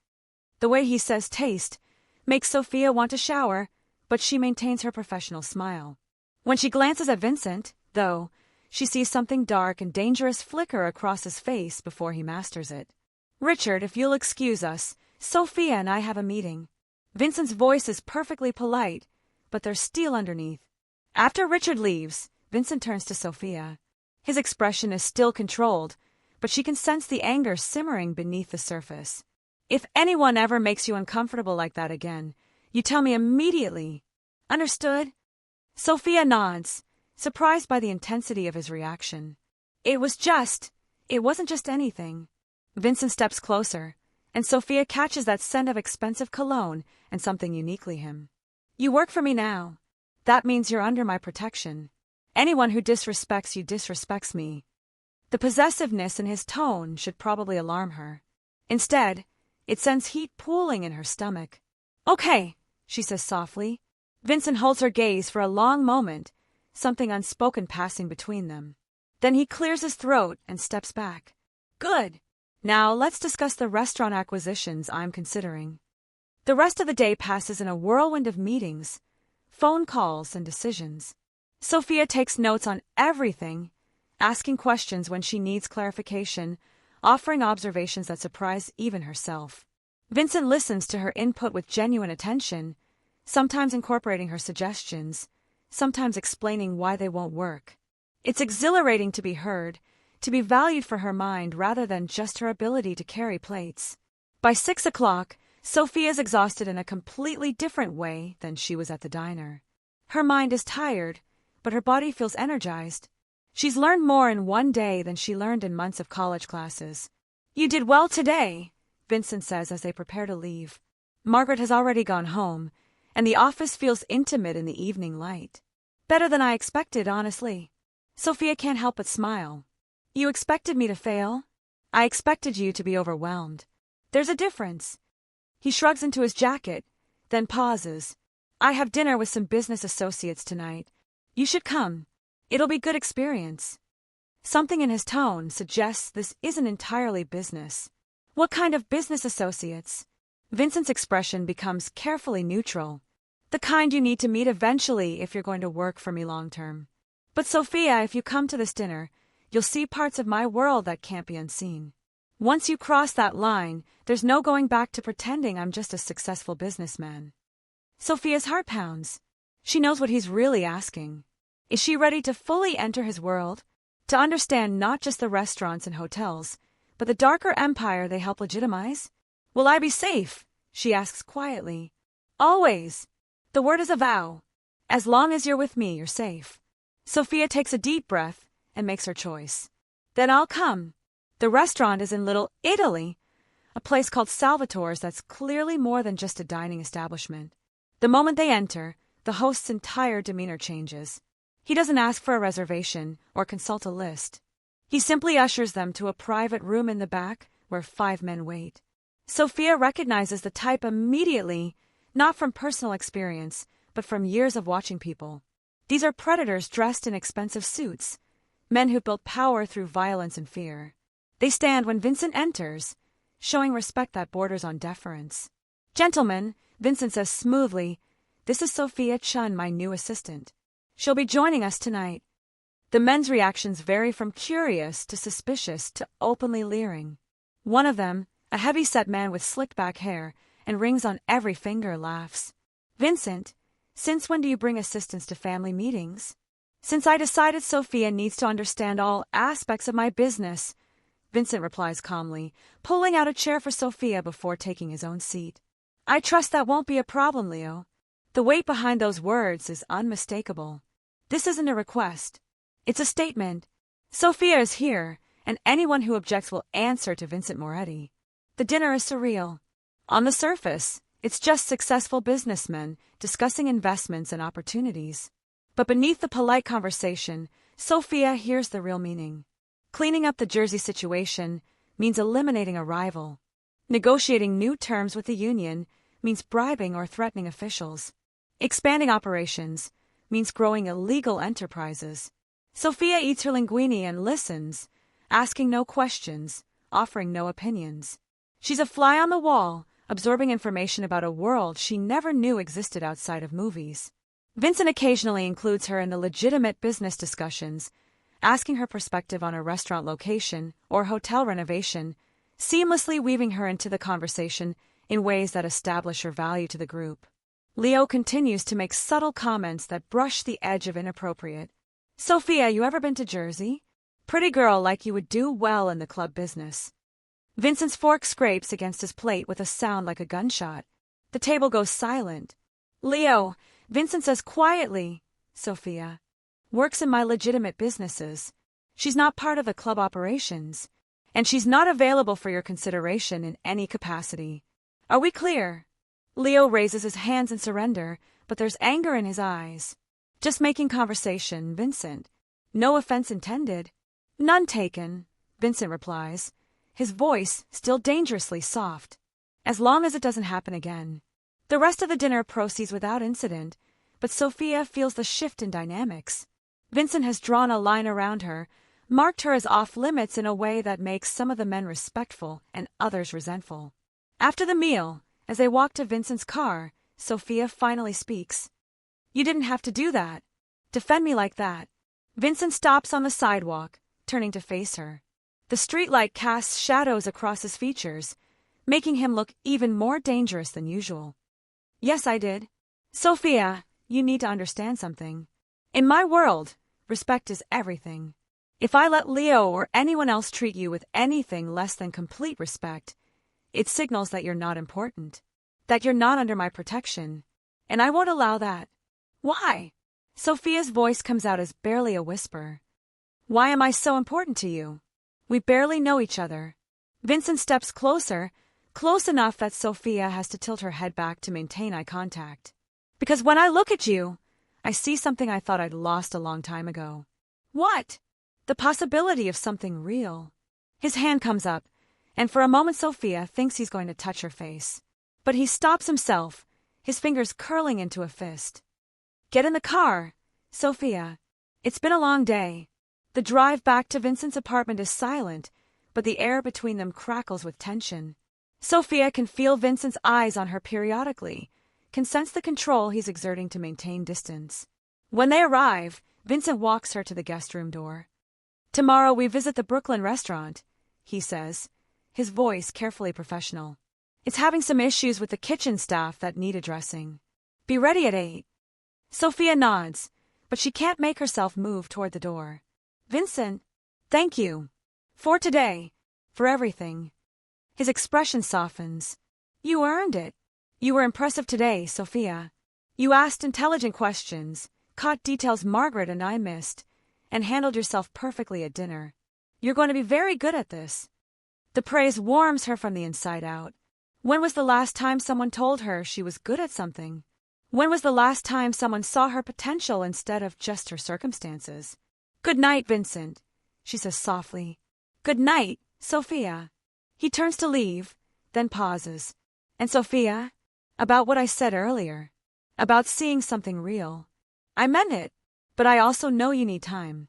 The way he says taste makes Sofia want to shower, but she maintains her professional smile. When she glances at Vincent, though, she sees something dark and dangerous flicker across his face before he masters it. Richard, if you'll excuse us, Sofia and I have a meeting. Vincent's voice is perfectly polite, but there's steel underneath. After Richard leaves, Vincent turns to Sofia. His expression is still controlled, but she can sense the anger simmering beneath the surface. If anyone ever makes you uncomfortable like that again, you tell me immediately. Understood? Sofia nods, surprised by the intensity of his reaction. It wasn't just anything. Vincent steps closer, and Sofia catches that scent of expensive cologne and something uniquely him. You work for me now. That means you're under my protection. Anyone who disrespects you disrespects me. The possessiveness in his tone should probably alarm her. Instead, it sends heat pooling in her stomach. Okay, she says softly. Vincent holds her gaze for a long moment, something unspoken passing between them. Then he clears his throat and steps back. Good. Now let's discuss the restaurant acquisitions I'm considering. The rest of the day passes in a whirlwind of meetings, phone calls, and decisions. Sofia takes notes on everything, asking questions when she needs clarification, offering observations that surprise even herself. Vincent listens to her input with genuine attention, sometimes incorporating her suggestions, sometimes explaining why they won't work. It's exhilarating to be heard, to be valued for her mind rather than just her ability to carry plates. By 6 o'clock, Sofia's exhausted in a completely different way than she was at the diner. Her mind is tired, but her body feels energized. She's learned more in one day than she learned in months of college classes. You did well today, Vincent says as they prepare to leave. Margaret has already gone home, and the office feels intimate in the evening light. Better than I expected, honestly. Sofia can't help but smile. You expected me to fail? I expected you to be overwhelmed. There's a difference. He shrugs into his jacket, then pauses. I have dinner with some business associates tonight. You should come. It'll be good experience. Something in his tone suggests this isn't entirely business. What kind of business associates? Vincent's expression becomes carefully neutral. The kind you need to meet eventually if you're going to work for me long term. But Sofia, if you come to this dinner, you'll see parts of my world that can't be unseen. Once you cross that line, there's no going back to pretending I'm just a successful businessman. Sofia's heart pounds. She knows what he's really asking. Is she ready to fully enter his world? To understand not just the restaurants and hotels, but the darker empire they help legitimize? Will I be safe? She asks quietly. Always. The word is a vow. As long as you're with me, you're safe. Sofia takes a deep breath and makes her choice. Then I'll come. The restaurant is in Little Italy, a place called Salvatore's that's clearly more than just a dining establishment. The moment they enter, the host's entire demeanor changes. He doesn't ask for a reservation or consult a list. He simply ushers them to a private room in the back where 5 men wait. Sofia recognizes the type immediately, not from personal experience, but from years of watching people. These are predators dressed in expensive suits, Men who built power through violence and fear. They stand when Vincent enters, showing respect that borders on deference. "Gentlemen," Vincent says smoothly, "this is Sofia Chen, my new assistant. She'll be joining us tonight." The men's reactions vary from curious to suspicious to openly leering. One of them, a heavy-set man with slicked-back hair and rings on every finger, laughs. "Vincent, since when do you bring assistants to family meetings?" "Since I decided Sofia needs to understand all aspects of my business," Vincent replies calmly, pulling out a chair for Sofia before taking his own seat. "I trust that won't be a problem, Leo." The weight behind those words is unmistakable. This isn't a request. It's a statement. Sofia is here, and anyone who objects will answer to Vincent Moretti. The dinner is surreal. On the surface, it's just successful businessmen discussing investments and opportunities. But beneath the polite conversation, Sofia hears the real meaning. Cleaning up the Jersey situation means eliminating a rival. Negotiating new terms with the union means bribing or threatening officials. Expanding operations means growing illegal enterprises. Sofia eats her linguine and listens, asking no questions, offering no opinions. She's a fly on the wall, absorbing information about a world she never knew existed outside of movies. Vincent occasionally includes her in the legitimate business discussions, asking her perspective on a restaurant location or hotel renovation, seamlessly weaving her into the conversation in ways that establish her value to the group. Leo continues to make subtle comments that brush the edge of inappropriate. "Sofia, you ever been to Jersey? Pretty girl like you would do well in the club business." Vincent's fork scrapes against his plate with a sound like a gunshot. The table goes silent. "Leo," Vincent says quietly, "Sofia works in my legitimate businesses. She's not part of the club operations, and she's not available for your consideration in any capacity. Are we clear?" Leo raises his hands in surrender, but there's anger in his eyes. "Just making conversation, Vincent. No offense intended." "None taken," Vincent replies, his voice still dangerously soft. "As long as it doesn't happen again." The rest of the dinner proceeds without incident, but Sofia feels the shift in dynamics. Vincent has drawn a line around her, marked her as off-limits in a way that makes some of the men respectful and others resentful. After the meal, as they walk to Vincent's car, Sofia finally speaks. "You didn't have to do that. Defend me like that." Vincent stops on the sidewalk, turning to face her. The streetlight casts shadows across his features, making him look even more dangerous than usual. "Yes, I did. Sofia, you need to understand something. In my world, respect is everything. If I let Leo or anyone else treat you with anything less than complete respect, it signals that you're not important, that you're not under my protection, and I won't allow that." "Why?" Sofia's voice comes out as barely a whisper. "Why am I so important to you? We barely know each other." Vincent steps closer, close enough that Sofia has to tilt her head back to maintain eye contact. "Because when I look at you, I see something I thought I'd lost a long time ago." "What?" "The possibility of something real." His hand comes up, and for a moment Sofia thinks he's going to touch her face. But he stops himself, his fingers curling into a fist. "Get in the car, Sofia. It's been a long day." The drive back to Vincent's apartment is silent, but the air between them crackles with tension. Sofia can feel Vincent's eyes on her periodically, can sense the control he's exerting to maintain distance. When they arrive, Vincent walks her to the guest room door. "Tomorrow we visit the Brooklyn restaurant," he says, his voice carefully professional. "It's having some issues with the kitchen staff that need addressing. Be ready at 8. Sofia nods, but she can't make herself move toward the door. "Vincent, thank you. For today. For everything." His expression softens. "You earned it. You were impressive today, Sofia. You asked intelligent questions, caught details Margaret and I missed, and handled yourself perfectly at dinner. You're going to be very good at this." The praise warms her from the inside out. When was the last time someone told her she was good at something? When was the last time someone saw her potential instead of just her circumstances? "Good night, Vincent," she says softly. "Good night, Sofia." He turns to leave, then pauses. "And Sofia, about what I said earlier, about seeing something real. I meant it, but I also know you need time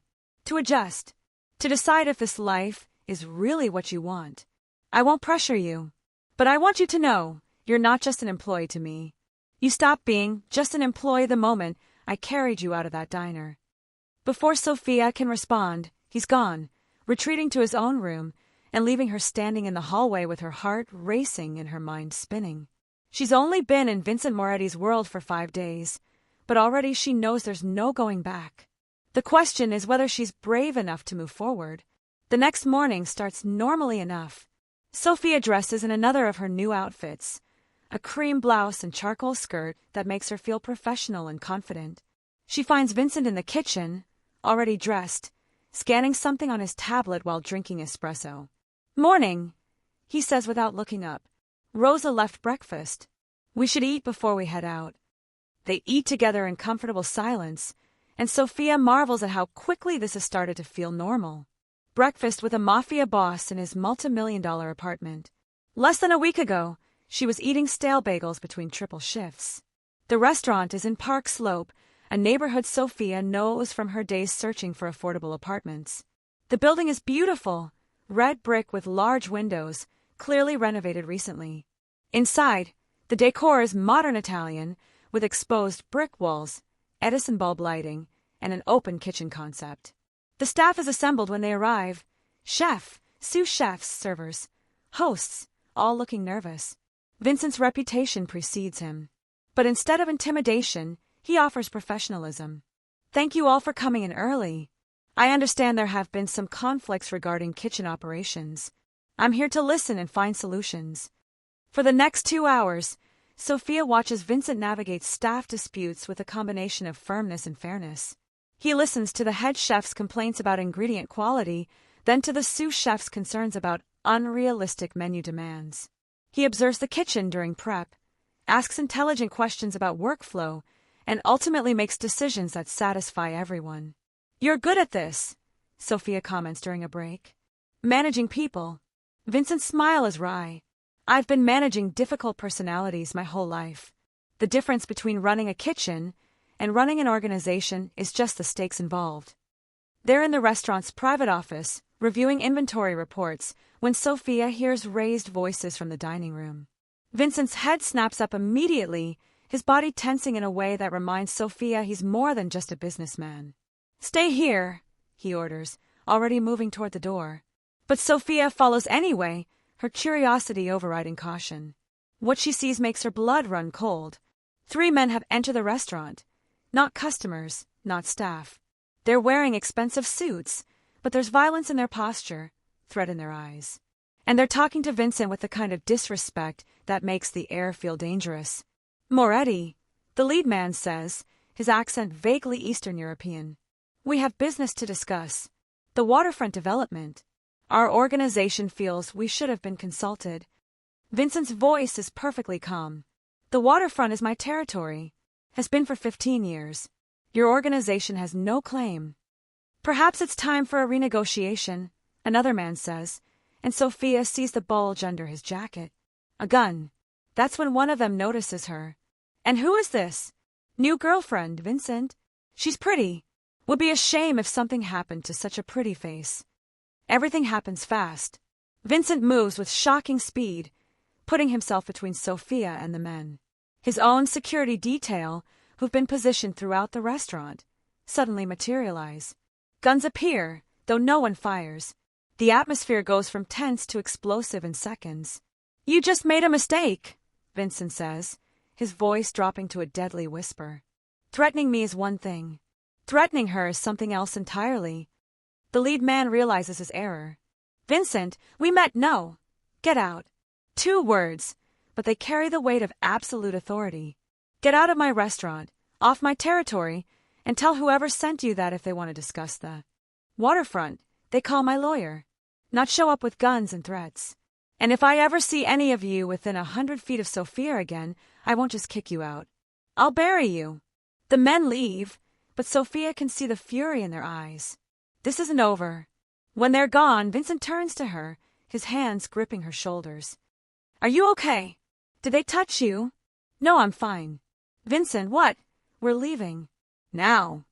to adjust, to decide if this life is really what you want. I won't pressure you, but I want you to know you're not just an employee to me. You stopped being just an employee the moment I carried you out of that diner. Before Sofia can respond, he's gone, retreating to his own room and leaving her standing in the hallway with her heart racing and her mind spinning. She's only been in Vincent Moretti's world for 5 days, but already she knows there's no going back. The question is whether she's brave enough to move forward. The next morning starts normally enough. Sofia dresses in another of her new outfits, a cream blouse and charcoal skirt that makes her feel professional and confident. She finds Vincent in the kitchen, already dressed, scanning something on his tablet while drinking espresso. "Morning," he says without looking up. "Rosa left breakfast. We should eat before we head out." They eat together in comfortable silence, and Sofia marvels at how quickly this has started to feel normal. Breakfast with a Mafia boss in his multi-million-dollar apartment. Less than a week ago, she was eating stale bagels between triple shifts. The restaurant is in Park Slope, a neighborhood Sofia knows from her days searching for affordable apartments. The building is beautiful, red brick with large windows, clearly renovated recently. Inside, the decor is modern Italian, with exposed brick walls, Edison bulb lighting, and an open kitchen concept. The staff is assembled when they arrive: chef, sous chefs, servers, hosts, all looking nervous. Vincent's reputation precedes him. But instead of intimidation, he offers professionalism. "Thank you all for coming in early. I understand there have been some conflicts regarding kitchen operations. I'm here to listen and find solutions." For the next 2 hours, Sofia watches Vincent navigate staff disputes with a combination of firmness and fairness. He listens to the head chef's complaints about ingredient quality, then to the sous chef's concerns about unrealistic menu demands. He observes the kitchen during prep, asks intelligent questions about workflow, and ultimately makes decisions that satisfy everyone. "You're good at this," Sofia comments during a break. "Managing people." Vincent's smile is wry. "I've been managing difficult personalities my whole life. The difference between running a kitchen and running an organization is just the stakes involved." They're in the restaurant's private office, reviewing inventory reports, when Sofia hears raised voices from the dining room. Vincent's head snaps up immediately, his body tensing in a way that reminds Sofia he's more than just a businessman. "Stay here," he orders, already moving toward the door. But Sofia follows anyway, her curiosity overriding caution. What she sees makes her blood run cold. 3 men have entered the restaurant. Not customers, not staff. They're wearing expensive suits, but there's violence in their posture, threat in their eyes. And they're talking to Vincent with the kind of disrespect that makes the air feel dangerous. "Moretti," the lead man says, his accent vaguely Eastern European. "We have business to discuss. The waterfront development. Our organization feels we should have been consulted." Vincent's voice is perfectly calm. "The waterfront is my territory. Has been for 15 years. Your organization has no claim." "Perhaps it's time for a renegotiation," another man says, and Sofia sees the bulge under his jacket. A gun. That's when one of them notices her. "And who is this?" "New girlfriend, Vincent. She's pretty. Would be a shame if something happened to such a pretty face." Everything happens fast. Vincent moves with shocking speed, putting himself between Sofia and the men. His own security detail, who've been positioned throughout the restaurant, suddenly materialize. Guns appear, though no one fires. The atmosphere goes from tense to explosive in seconds. "You just made a mistake," Vincent says, his voice dropping to a deadly whisper. "Threatening me is one thing. Threatening her is something else entirely." The lead man realizes his error. "Vincent, we met no. Get out." 2 words, but they carry the weight of absolute authority. "Get out of my restaurant, off my territory, and tell whoever sent you that if they want to discuss the waterfront, they call my lawyer. Not show up with guns and threats. And if I ever see any of you within 100 feet of Sofia again, I won't just kick you out. I'll bury you." The men leave, but Sofia can see the fury in their eyes. This isn't over. When they're gone, Vincent turns to her, his hands gripping her shoulders. "Are you okay? Did they touch you?" "No, I'm fine." "Vincent, what?" "We're leaving." "Now."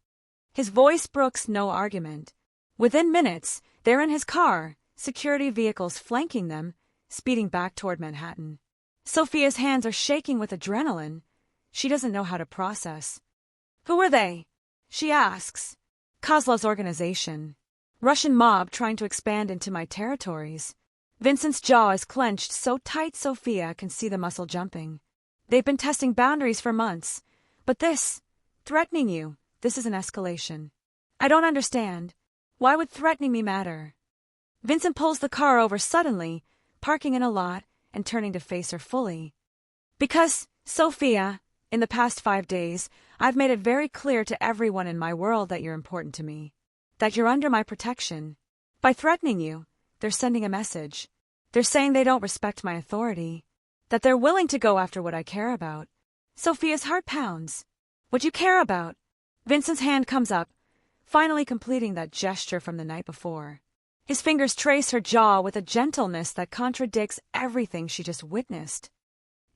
His voice brooks no argument. Within minutes, they're in his car, security vehicles flanking them, speeding back toward Manhattan. Sofia's hands are shaking with adrenaline. She doesn't know how to process. Who are they? She asks. Kozlov's organization. Russian mob trying to expand into my territories. Vincent's jaw is clenched so tight Sofia can see the muscle jumping. They've been testing boundaries for months. But this, threatening you, this is an escalation. I don't understand. Why would threatening me matter? Vincent pulls the car over suddenly, parking in a lot and turning to face her fully. Because, Sofia, in the past 5 days, I've made it very clear to everyone in my world that you're important to me. That you're under my protection. By threatening you, they're sending a message. They're saying they don't respect my authority. That they're willing to go after what I care about. Sofia's heart pounds. What you care about? Vincent's hand comes up, finally completing that gesture from the night before. His fingers trace her jaw with a gentleness that contradicts everything she just witnessed.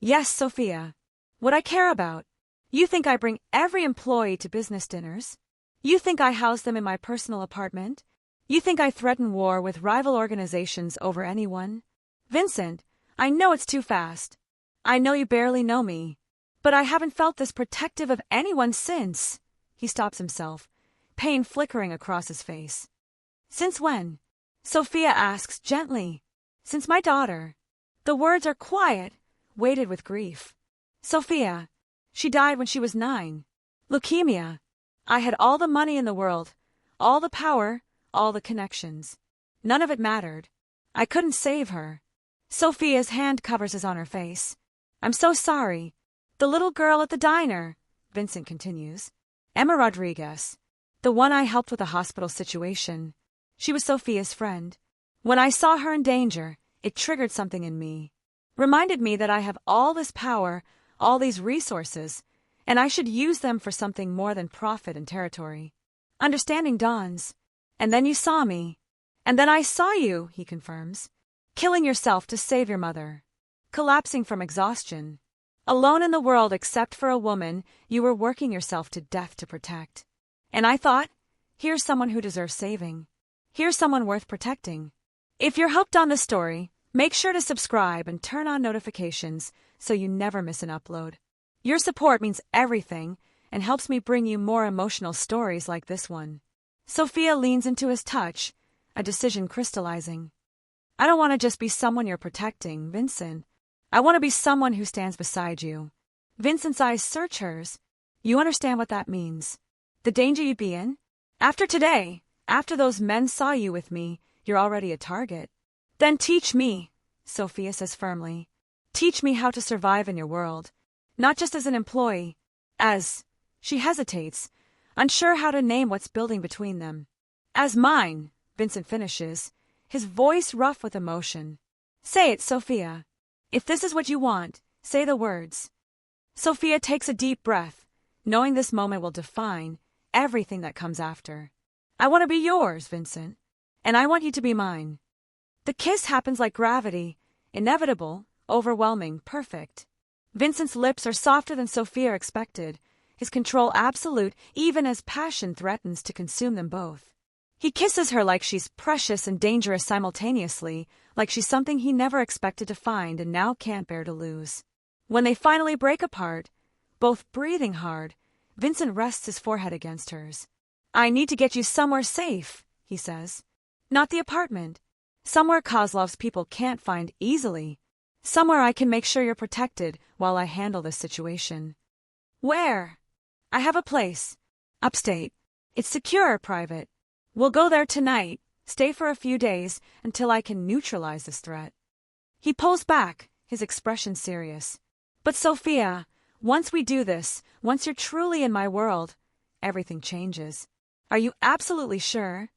Yes, Sofia. What I care about. You think I bring every employee to business dinners? You think I house them in my personal apartment? You think I threaten war with rival organizations over anyone? Vincent, I know it's too fast. I know you barely know me. But I haven't felt this protective of anyone since. He stops himself, pain flickering across his face. Since when? Sofia asks gently. Since my daughter. The words are quiet, weighted with grief. Sofia. She died when she was 9. Leukemia. I had all the money in the world, all the power, all the connections. None of it mattered. I couldn't save her. Sofia's hand covers his on her face. I'm so sorry. The little girl at the diner, Vincent continues. Emma Rodriguez. The one I helped with the hospital situation. She was Sofia's friend. When I saw her in danger, it triggered something in me. Reminded me that I have all this power, all these resources, and I should use them for something more than profit and territory. Understanding dawns. And then you saw me. And then I saw you, he confirms. Killing yourself to save your mother. Collapsing from exhaustion. Alone in the world except for a woman you were working yourself to death to protect. And I thought, here's someone who deserves saving. Here's someone worth protecting. If you're hooked on the story, make sure to subscribe and turn on notifications so you never miss an upload. Your support means everything and helps me bring you more emotional stories like this one. Sofia leans into his touch, a decision crystallizing. I don't want to just be someone you're protecting, Vincent. I want to be someone who stands beside you. Vincent's eyes search hers. You understand what that means. The danger you'd be in? After today, after those men saw you with me, you're already a target. Then teach me, Sofia says firmly. Teach me how to survive in your world. Not just as an employee, as... She hesitates, unsure how to name what's building between them. As mine, Vincent finishes, his voice rough with emotion. Say it, Sofia. If this is what you want, say the words. Sofia takes a deep breath, knowing this moment will define everything that comes after. I want to be yours, Vincent, and I want you to be mine. The kiss happens like gravity, inevitable, overwhelming, perfect. Vincent's lips are softer than Sofia expected, his control absolute even as passion threatens to consume them both. He kisses her like she's precious and dangerous simultaneously, like she's something he never expected to find and now can't bear to lose. When they finally break apart, both breathing hard, Vincent rests his forehead against hers. I need to get you somewhere safe, he says. Not the apartment. Somewhere Kozlov's people can't find easily. Somewhere I can make sure you're protected while I handle this situation. Where? I have a place. Upstate. It's secure, private. We'll go there tonight, stay for a few days until I can neutralize this threat. He pulls back, his expression serious. But Sofia, once we do this, once you're truly in my world, everything changes. Are you absolutely sure?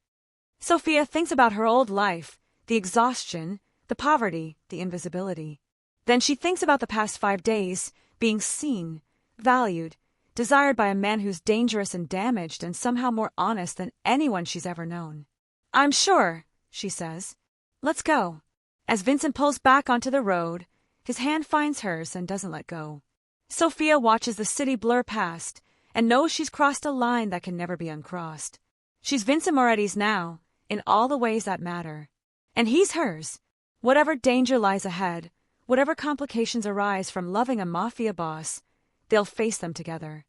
Sofia thinks about her old life, the exhaustion, the poverty, the invisibility. Then she thinks about the past 5 days, being seen, valued, desired by a man who's dangerous and damaged and somehow more honest than anyone she's ever known. I'm sure, she says. Let's go. As Vincent pulls back onto the road, his hand finds hers and doesn't let go. Sofia watches the city blur past and knows she's crossed a line that can never be uncrossed. She's Vincent Moretti's now, in all the ways that matter. And he's hers. Whatever danger lies ahead, whatever complications arise from loving a mafia boss, they'll face them together.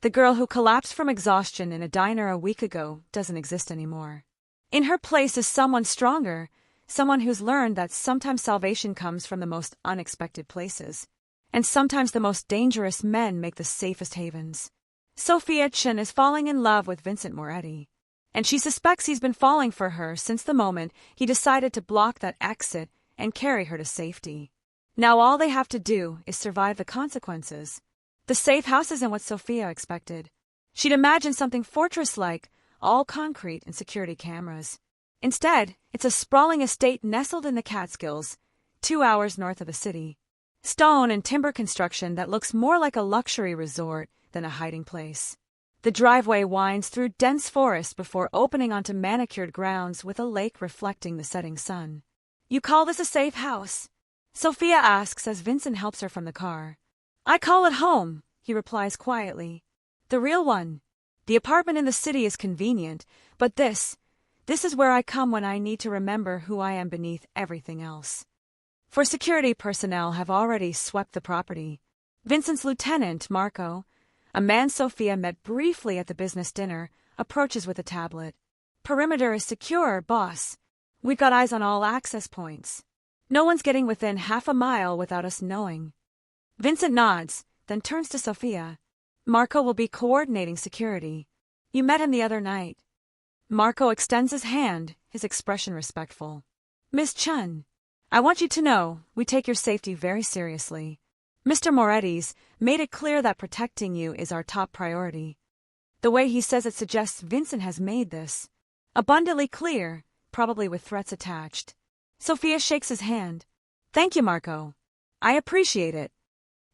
The girl who collapsed from exhaustion in a diner a week ago doesn't exist anymore. In her place is someone stronger, someone who's learned that sometimes salvation comes from the most unexpected places, and sometimes the most dangerous men make the safest havens. Sofia Chen is falling in love with Vincent Moretti, and she suspects he's been falling for her since the moment he decided to block that exit and carry her to safety. Now all they have to do is survive the consequences. The safe house isn't what Sofia expected. She'd imagined something fortress-like, all concrete and security cameras. Instead, it's a sprawling estate nestled in the Catskills, 2 hours north of the city. Stone and timber construction that looks more like a luxury resort than a hiding place. The driveway winds through dense forest before opening onto manicured grounds with a lake reflecting the setting sun. "You call this a safe house?" Sofia asks as Vincent helps her from the car. "I call it home," he replies quietly. "The real one. The apartment in the city is convenient, but this is where I come when I need to remember who I am beneath everything else." For security personnel have already swept the property. Vincent's lieutenant, Marco, a man Sofia met briefly at the business dinner, approaches with a tablet. "Perimeter is secure, boss. We've got eyes on all access points. No one's getting within half a mile without us knowing." Vincent nods, then turns to Sofia. "Marco will be coordinating security. You met him the other night." Marco extends his hand, his expression respectful. "Miss Chen, I want you to know we take your safety very seriously. Mr. Moretti's made it clear that protecting you is our top priority." The way he says it suggests Vincent has made this abundantly clear, probably with threats attached. Sofia shakes his hand. "Thank you, Marco. I appreciate it."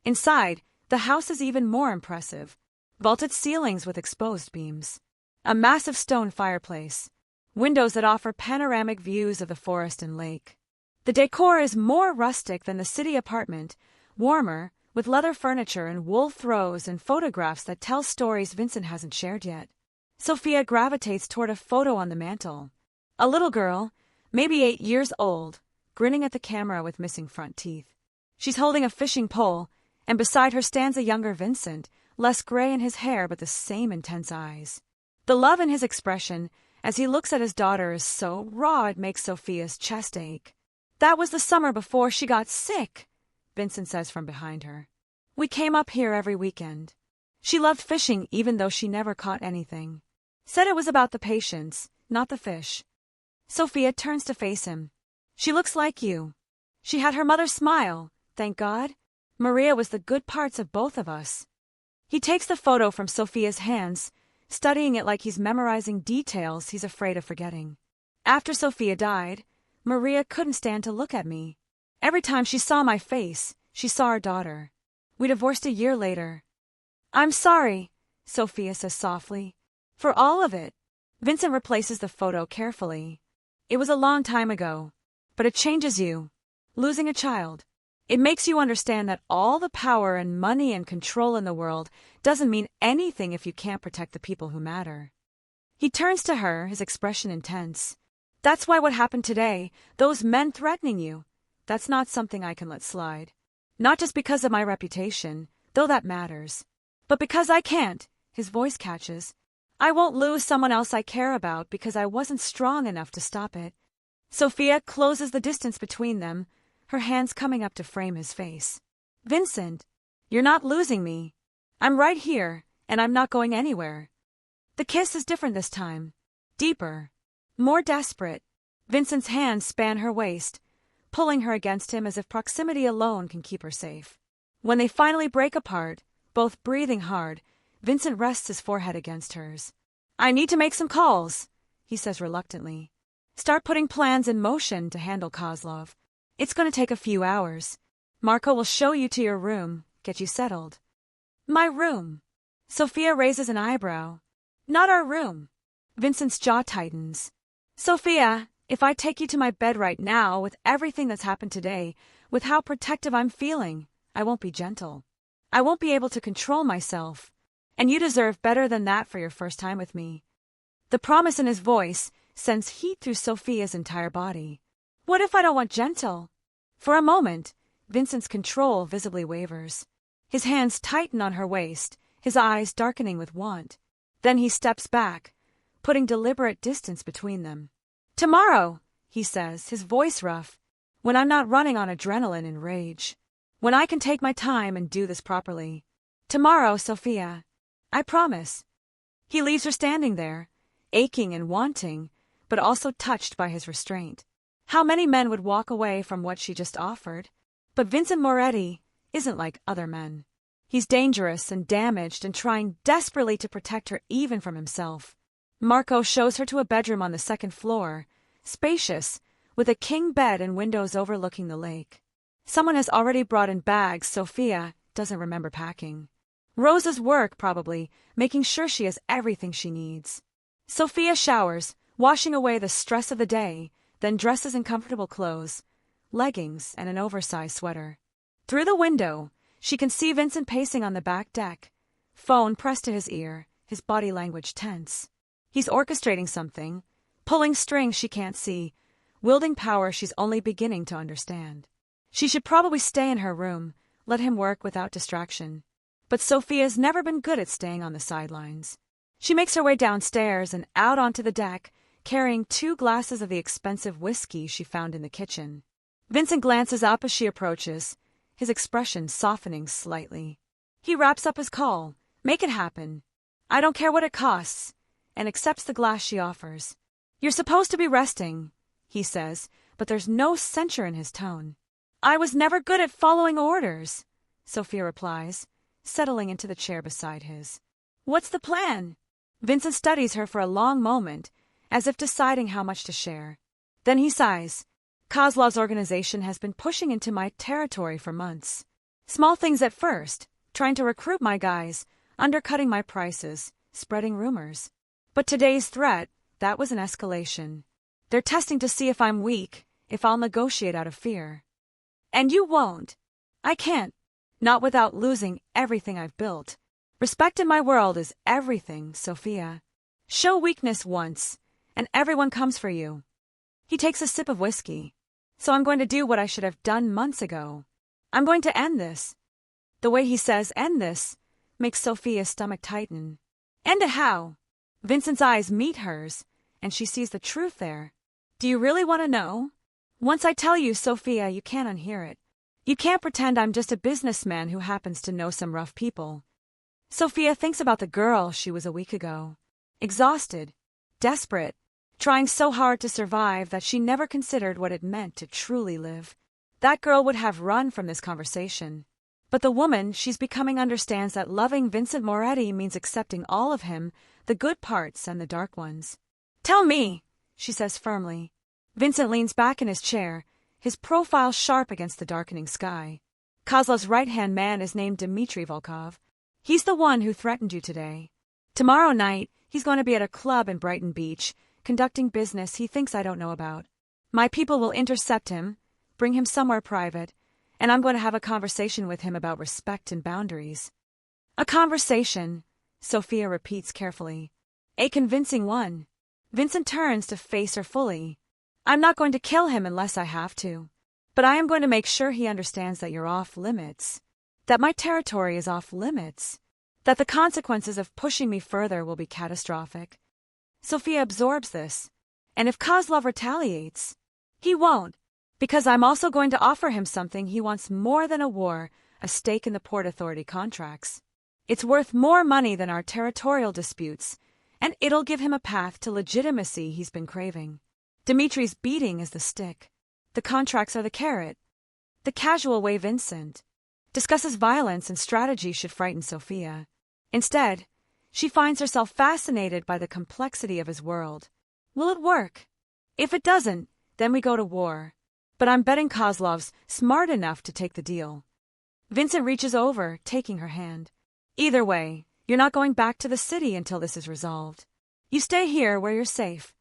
Inside, the house is even more impressive. Vaulted ceilings with exposed beams. A massive stone fireplace. Windows that offer panoramic views of the forest and lake. The decor is more rustic than the city apartment, warmer, with leather furniture and wool throws and photographs that tell stories Vincent hasn't shared yet. Sofia gravitates toward a photo on the mantel. A little girl, maybe 8 years old, grinning at the camera with missing front teeth. She's holding a fishing pole, and beside her stands a younger Vincent, less gray in his hair but the same intense eyes. The love in his expression, as he looks at his daughter, is so raw it makes Sofia's chest ache. "That was the summer before she got sick," Vincent says from behind her. "We came up here every weekend. She loved fishing even though she never caught anything. Said it was about the patience, not the fish." Sofia turns to face him. "She looks like you. She had her mother's smile, thank God. Maria was the good parts of both of us." He takes the photo from Sofia's hands, studying it like he's memorizing details he's afraid of forgetting. "After Sofia died, Maria couldn't stand to look at me. Every time she saw my face, she saw our daughter. We divorced a year later." "I'm sorry," Sofia says softly. "For all of it." Vincent replaces the photo carefully. "It was a long time ago, but it changes you. Losing a child. It makes you understand that all the power and money and control in the world doesn't mean anything if you can't protect the people who matter." He turns to her, his expression intense. "That's why what happened today, those men threatening you, that's not something I can let slide. Not just because of my reputation, though that matters, but because I can't," his voice catches. "I won't lose someone else I care about because I wasn't strong enough to stop it." Sofia closes the distance between them, her hands coming up to frame his face. "Vincent, you're not losing me. I'm right here, and I'm not going anywhere." The kiss is different this time. Deeper. More desperate. Vincent's hands span her waist, pulling her against him as if proximity alone can keep her safe. When they finally break apart, both breathing hard, Vincent rests his forehead against hers. "I need to make some calls," he says reluctantly. "Start putting plans in motion to handle Kozlov. It's going to take a few hours. Marco will show you to your room, get you settled." "My room?" Sofia raises an eyebrow. "Not our room." Vincent's jaw tightens. "Sofia, if I take you to my bed right now, with everything that's happened today, with how protective I'm feeling, I won't be gentle. I won't be able to control myself. And you deserve better than that for your first time with me." The promise in his voice, sends heat through Sofia's entire body. What if I don't want gentle? For a moment, Vincent's control visibly wavers. His hands tighten on her waist, his eyes darkening with want. Then he steps back, putting deliberate distance between them. Tomorrow, he says, his voice rough, when I'm not running on adrenaline and rage. When I can take my time and do this properly. Tomorrow, Sofia. I promise. He leaves her standing there, aching and wanting, but also touched by his restraint. How many men would walk away from what she just offered? But Vincent Moretti isn't like other men. He's dangerous and damaged and trying desperately to protect her even from himself. Marco shows her to a bedroom on the second floor, spacious, with a king bed and windows overlooking the lake. Someone has already brought in bags Sofia doesn't remember packing. Rosa's work, probably, making sure she has everything she needs. Sofia showers, washing away the stress of the day, then dresses in comfortable clothes, leggings and an oversized sweater. Through the window, she can see Vincent pacing on the back deck, phone pressed to his ear, his body language tense. He's orchestrating something, pulling strings she can't see, wielding power she's only beginning to understand. She should probably stay in her room, let him work without distraction. But Sofia's never been good at staying on the sidelines. She makes her way downstairs and out onto the deck, carrying 2 glasses of the expensive whiskey she found in the kitchen. Vincent glances up as she approaches, his expression softening slightly. He wraps up his call. Make it happen. I don't care what it costs, and accepts the glass she offers. You're supposed to be resting, he says, but there's no censure in his tone. I was never good at following orders, Sofia replies, settling into the chair beside his. What's the plan? Vincent studies her for a long moment, as if deciding how much to share. Then he sighs. Kozlov's organization has been pushing into my territory for months. Small things at first, trying to recruit my guys, undercutting my prices, spreading rumors. But today's threat, that was an escalation. They're testing to see if I'm weak, if I'll negotiate out of fear. And you won't. I can't. Not without losing everything I've built. Respect in my world is everything, Sofia. Show weakness once, and everyone comes for you. He takes a sip of whiskey. So I'm going to do what I should have done months ago. I'm going to end this. The way he says end this makes Sofia's stomach tighten. End it how? Vincent's eyes meet hers, and she sees the truth there. Do you really want to know? Once I tell you, Sofia, you can't unhear it. You can't pretend I'm just a businessman who happens to know some rough people. Sofia thinks about the girl she was a week ago. Exhausted, desperate, trying so hard to survive that she never considered what it meant to truly live. That girl would have run from this conversation. But the woman she's becoming understands that loving Vincent Moretti means accepting all of him, the good parts and the dark ones. Tell me, she says firmly. Vincent leans back in his chair, his profile sharp against the darkening sky. Kozlov's right-hand man is named Dmitry Volkov. He's the one who threatened you today. Tomorrow night, he's going to be at a club in Brighton Beach, conducting business he thinks I don't know about. My people will intercept him, bring him somewhere private, and I'm going to have a conversation with him about respect and boundaries. A conversation, Sofia repeats carefully. A convincing one. Vincent turns to face her fully. I'm not going to kill him unless I have to. But I am going to make sure he understands that you're off limits. That my territory is off limits. That the consequences of pushing me further will be catastrophic. Sofia absorbs this. And if Kozlov retaliates, he won't. Because I'm also going to offer him something he wants more than a war, a stake in the Port Authority contracts. It's worth more money than our territorial disputes, and it'll give him a path to legitimacy he's been craving. Dimitri's beating is the stick. The contracts are the carrot. The casual way Vincent discusses violence and strategy should frighten Sofia. Instead, she finds herself fascinated by the complexity of his world. Will it work? If it doesn't, then we go to war. But I'm betting Kozlov's smart enough to take the deal. Vincent reaches over, taking her hand. Either way, you're not going back to the city until this is resolved. You stay here where you're safe.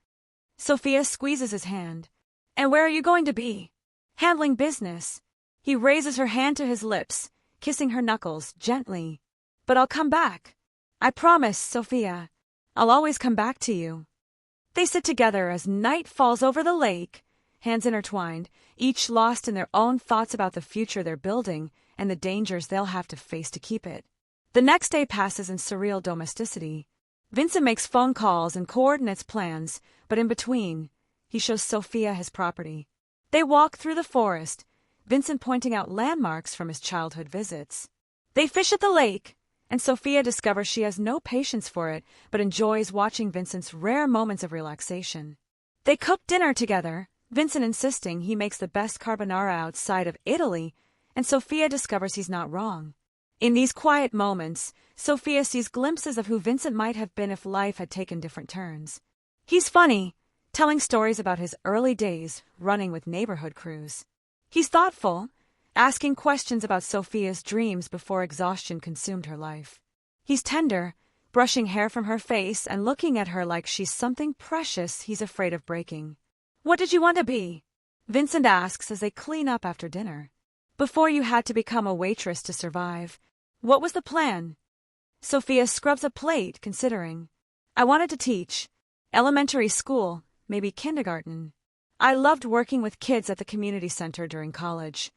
Sofia squeezes his hand. And where are you going to be? Handling business. He raises her hand to his lips, kissing her knuckles gently. But I'll come back. I promise, Sofia. I'll always come back to you. They sit together as night falls over the lake, hands intertwined, each lost in their own thoughts about the future they're building and the dangers they'll have to face to keep it. The next day passes in surreal domesticity. Vincent makes phone calls and coordinates plans, but in between, he shows Sofia his property. They walk through the forest, Vincent pointing out landmarks from his childhood visits. They fish at the lake, and Sofia discovers she has no patience for it, but enjoys watching Vincent's rare moments of relaxation. They cook dinner together, Vincent insisting he makes the best carbonara outside of Italy, and Sofia discovers he's not wrong. In these quiet moments, Sofia sees glimpses of who Vincent might have been if life had taken different turns. He's funny, telling stories about his early days running with neighborhood crews. He's thoughtful, asking questions about Sofia's dreams before exhaustion consumed her life. He's tender, brushing hair from her face and looking at her like she's something precious he's afraid of breaking. "What did you want to be?" Vincent asks as they clean up after dinner. "Before you had to become a waitress to survive, what was the plan?" Sofia scrubs a plate, considering. "I wanted to teach. Elementary school, maybe kindergarten. I loved working with kids at the community center during college."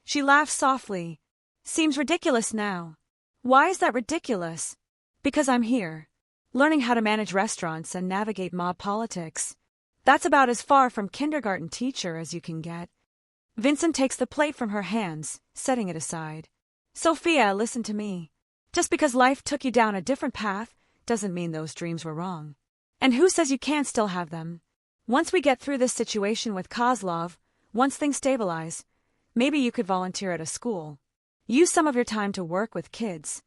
She laughs softly. "Seems ridiculous now." "Why is that ridiculous?" "Because I'm here, learning how to manage restaurants and navigate mob politics. That's about as far from kindergarten teacher as you can get." Vincent takes the plate from her hands, setting it aside. "Sofia, listen to me. Just because life took you down a different path doesn't mean those dreams were wrong. And who says you can't still have them? Once we get through this situation with Kozlov, once things stabilize, maybe you could volunteer at a school. Use some of your time to work with kids."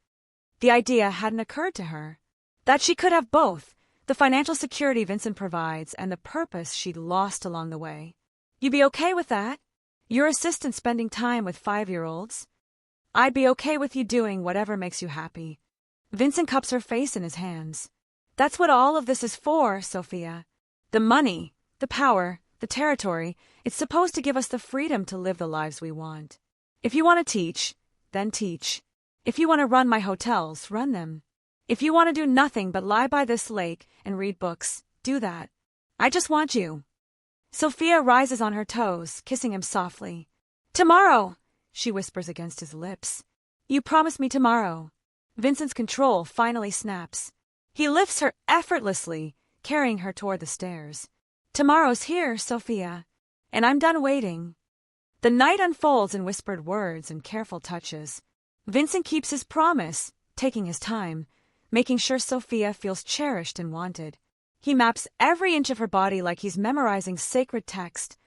The idea hadn't occurred to her. That she could have both, the financial security Vincent provides and the purpose she'd lost along the way. "You be okay with that? Your assistant spending time with 5-year-olds? I'd be okay with you doing whatever makes you happy." Vincent cups her face in his hands. "That's what all of this is for, Sofia. The money, the power, the territory, it's supposed to give us the freedom to live the lives we want. If you want to teach, then teach. If you want to run my hotels, run them. If you want to do nothing but lie by this lake and read books, do that. I just want you." Sofia rises on her toes, kissing him softly. "Tomorrow," she whispers against his lips. "You promise me tomorrow." Vincent's control finally snaps. He lifts her effortlessly, carrying her toward the stairs. "Tomorrow's here, Sofia, and I'm done waiting." The night unfolds in whispered words and careful touches. Vincent keeps his promise, taking his time, making sure Sofia feels cherished and wanted. He maps every inch of her body like he's memorizing sacred text,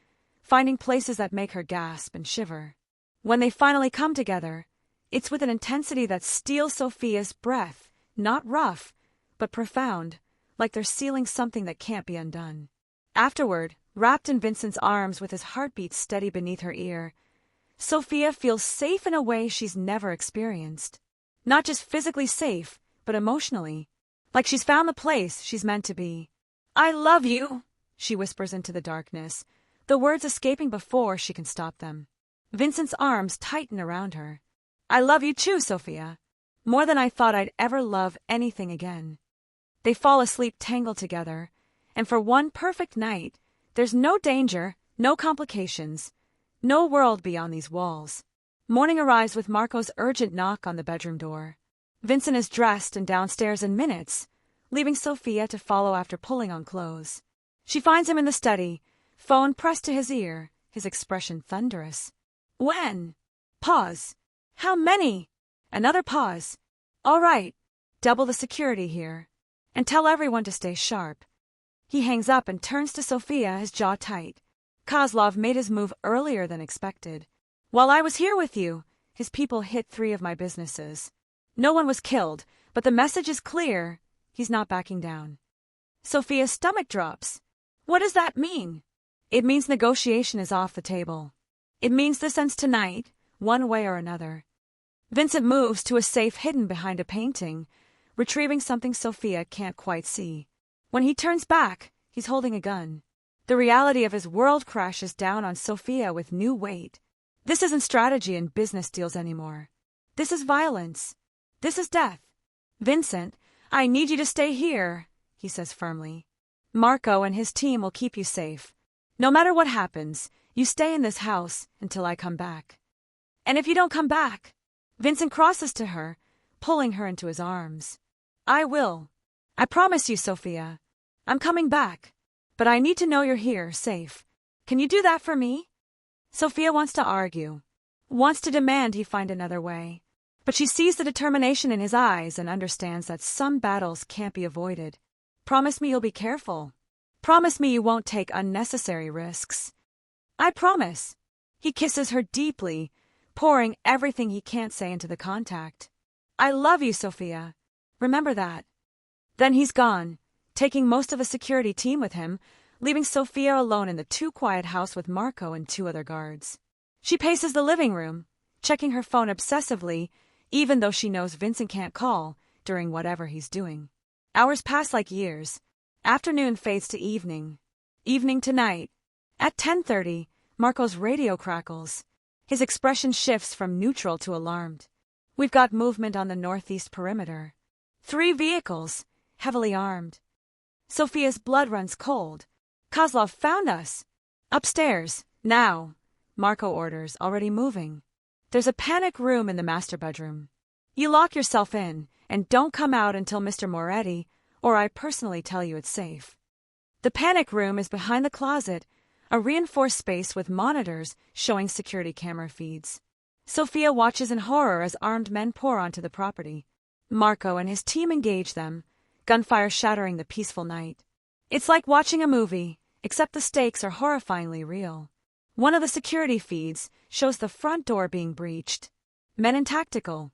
finding places that make her gasp and shiver. When they finally come together, it's with an intensity that steals Sofia's breath, not rough, but profound, like they're sealing something that can't be undone. Afterward, wrapped in Vincent's arms with his heartbeat steady beneath her ear, Sofia feels safe in a way she's never experienced. Not just physically safe, but emotionally. Like she's found the place she's meant to be. "I love you," she whispers into the darkness, the words escaping before she can stop them. Vincent's arms tighten around her. "I love you too, Sofia. More than I thought I'd ever love anything again." They fall asleep tangled together, and for one perfect night, there's no danger, no complications, no world beyond these walls. Morning arrives with Marco's urgent knock on the bedroom door. Vincent is dressed and downstairs in minutes, leaving Sofia to follow after pulling on clothes. She finds him in the study, phone pressed to his ear, his expression thunderous. "When?" Pause. "How many?" Another pause. "All right, double the security here. And tell everyone to stay sharp." He hangs up and turns to Sofia, his jaw tight. "Kozlov made his move earlier than expected. While I was here with you, his people hit 3 of my businesses. No one was killed, but the message is clear. He's not backing down." Sofia's stomach drops. "What does that mean?" "It means negotiation is off the table. It means this ends tonight, one way or another." Vincent moves to a safe hidden behind a painting, retrieving something Sofia can't quite see. When he turns back, he's holding a gun. The reality of his world crashes down on Sofia with new weight. This isn't strategy in business deals anymore. This is violence. This is death. "Vincent, I need you to stay here," he says firmly. Marco and his team will keep you safe. No matter what happens, you stay in this house until I come back. And if you don't come back, Vincent crosses to her, pulling her into his arms. I will. I promise you, Sofia. I'm coming back. But I need to know you're here, safe. Can you do that for me? Sofia wants to argue, wants to demand he find another way. But she sees the determination in his eyes and understands that some battles can't be avoided. Promise me you'll be careful. Promise me you won't take unnecessary risks. I promise. He kisses her deeply, pouring everything he can't say into the contact. I love you, Sofia. Remember that. Then he's gone, taking most of a security team with him, leaving Sofia alone in the too-quiet house with Marco and 2 other guards. She paces the living room, checking her phone obsessively, even though she knows Vincent can't call during whatever he's doing. Hours pass like years. Afternoon fades to evening. Evening to night. At 10:30, Marco's radio crackles. His expression shifts from neutral to alarmed. We've got movement on the northeast perimeter. 3 vehicles, heavily armed. Sofia's blood runs cold. Kozlov found us. Upstairs, now. Marco orders, already moving. There's a panic room in the master bedroom. You lock yourself in, and don't come out until Mr. Moretti, or I personally tell you it's safe. The panic room is behind the closet, a reinforced space with monitors showing security camera feeds. Sofia watches in horror as armed men pour onto the property. Marco and his team engage them, gunfire shattering the peaceful night. It's like watching a movie, except the stakes are horrifyingly real. One of the security feeds shows the front door being breached. Men in tactical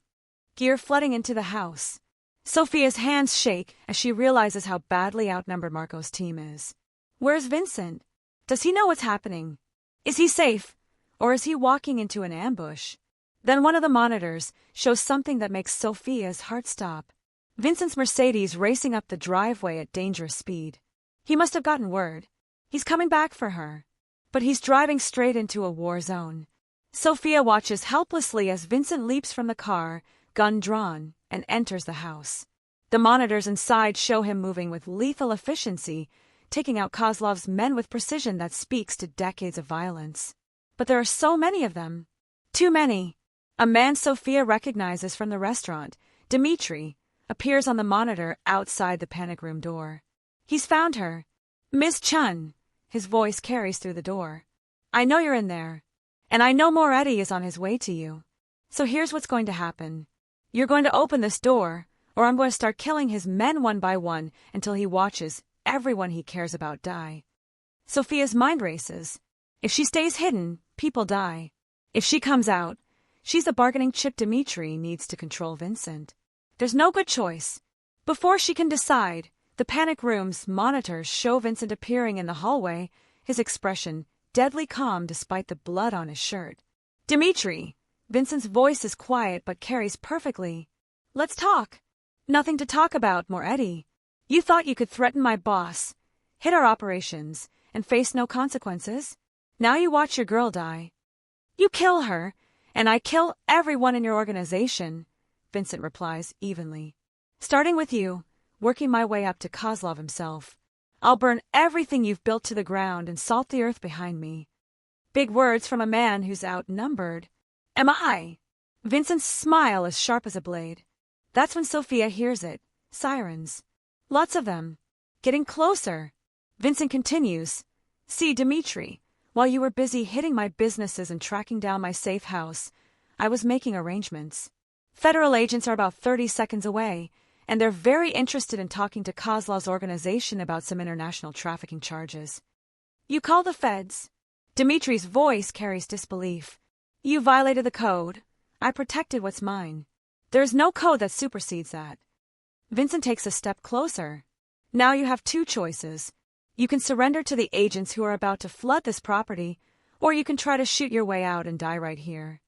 gear flooding into the house. Sofia's hands shake as she realizes how badly outnumbered Marco's team is. Where's Vincent? Does he know what's happening? Is he safe, or is he walking into an ambush? Then one of the monitors shows something that makes Sofia's heart stop. Vincent's Mercedes racing up the driveway at dangerous speed. He must have gotten word. He's coming back for her. But he's driving straight into a war zone. Sofia watches helplessly as Vincent leaps from the car, gun drawn, and enters the house. The monitors inside show him moving with lethal efficiency, taking out Kozlov's men with precision that speaks to decades of violence. But there are so many of them. Too many. A man Sofia recognizes from the restaurant, Dmitri, appears on the monitor outside the panic room door. He's found her. Miss Chen, his voice carries through the door. I know you're in there. And I know Moretti is on his way to you. So here's what's going to happen. You're going to open this door, or I'm going to start killing his men one by one until he watches everyone he cares about die. Sofia's mind races. If she stays hidden, people die. If she comes out, she's the bargaining chip Dmitri needs to control Vincent. There's no good choice. Before she can decide, the panic room's monitors show Vincent appearing in the hallway, his expression deadly calm despite the blood on his shirt. Dmitri. Vincent's voice is quiet but carries perfectly. Let's talk. Nothing to talk about, Moretti. You thought you could threaten my boss, hit our operations, and face no consequences? Now you watch your girl die. You kill her, and I kill everyone in your organization, Vincent replies evenly. Starting with you, working my way up to Kozlov himself. I'll burn everything you've built to the ground and salt the earth behind me. Big words from a man who's outnumbered. Am I? Vincent's smile is sharp as a blade. That's when Sofia hears it. Sirens. Lots of them. Getting closer. Vincent continues. See, Dmitri, while you were busy hitting my businesses and tracking down my safe house, I was making arrangements. Federal agents are about 30 seconds away, and they're very interested in talking to Kozlov's organization about some international trafficking charges. You call the feds? Dmitri's voice carries disbelief. You violated the code. I protected what's mine. There's no code that supersedes that. Vincent takes a step closer. Now you have 2 choices. You can surrender to the agents who are about to flood this property, or you can try to shoot your way out and die right here.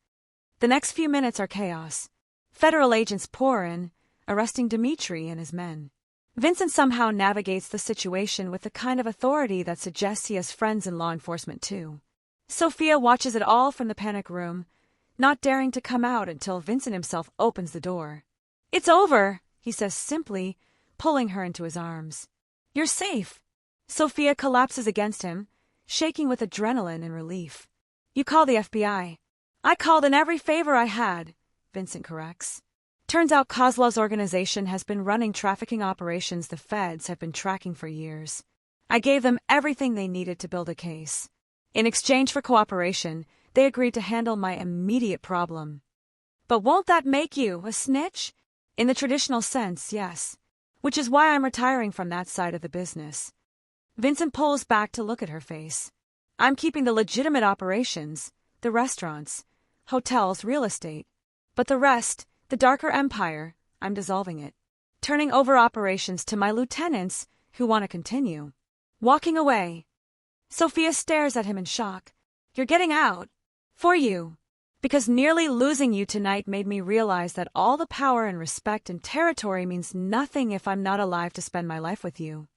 The next few minutes are chaos. Federal agents pour in, arresting Dmitri and his men. Vincent somehow navigates the situation with the kind of authority that suggests he has friends in law enforcement too. Sofia watches it all from the panic room, not daring to come out until Vincent himself opens the door. It's over, he says simply, pulling her into his arms. You're safe. Sofia collapses against him, shaking with adrenaline and relief. You call the FBI. I called in every favor I had, Vincent corrects. Turns out Kozlov's organization has been running trafficking operations the feds have been tracking for years. I gave them everything they needed to build a case. In exchange for cooperation, they agreed to handle my immediate problem. But won't that make you a snitch? In the traditional sense, yes. Which is why I'm retiring from that side of the business. Vincent pulls back to look at her face. I'm keeping the legitimate operations, the restaurants, hotels, real estate. But the rest, the darker empire, I'm dissolving it. Turning over operations to my lieutenants who want to continue. Walking away. Sofia stares at him in shock. You're getting out. For you. Because nearly losing you tonight made me realize that all the power and respect and territory means nothing if I'm not alive to spend my life with you.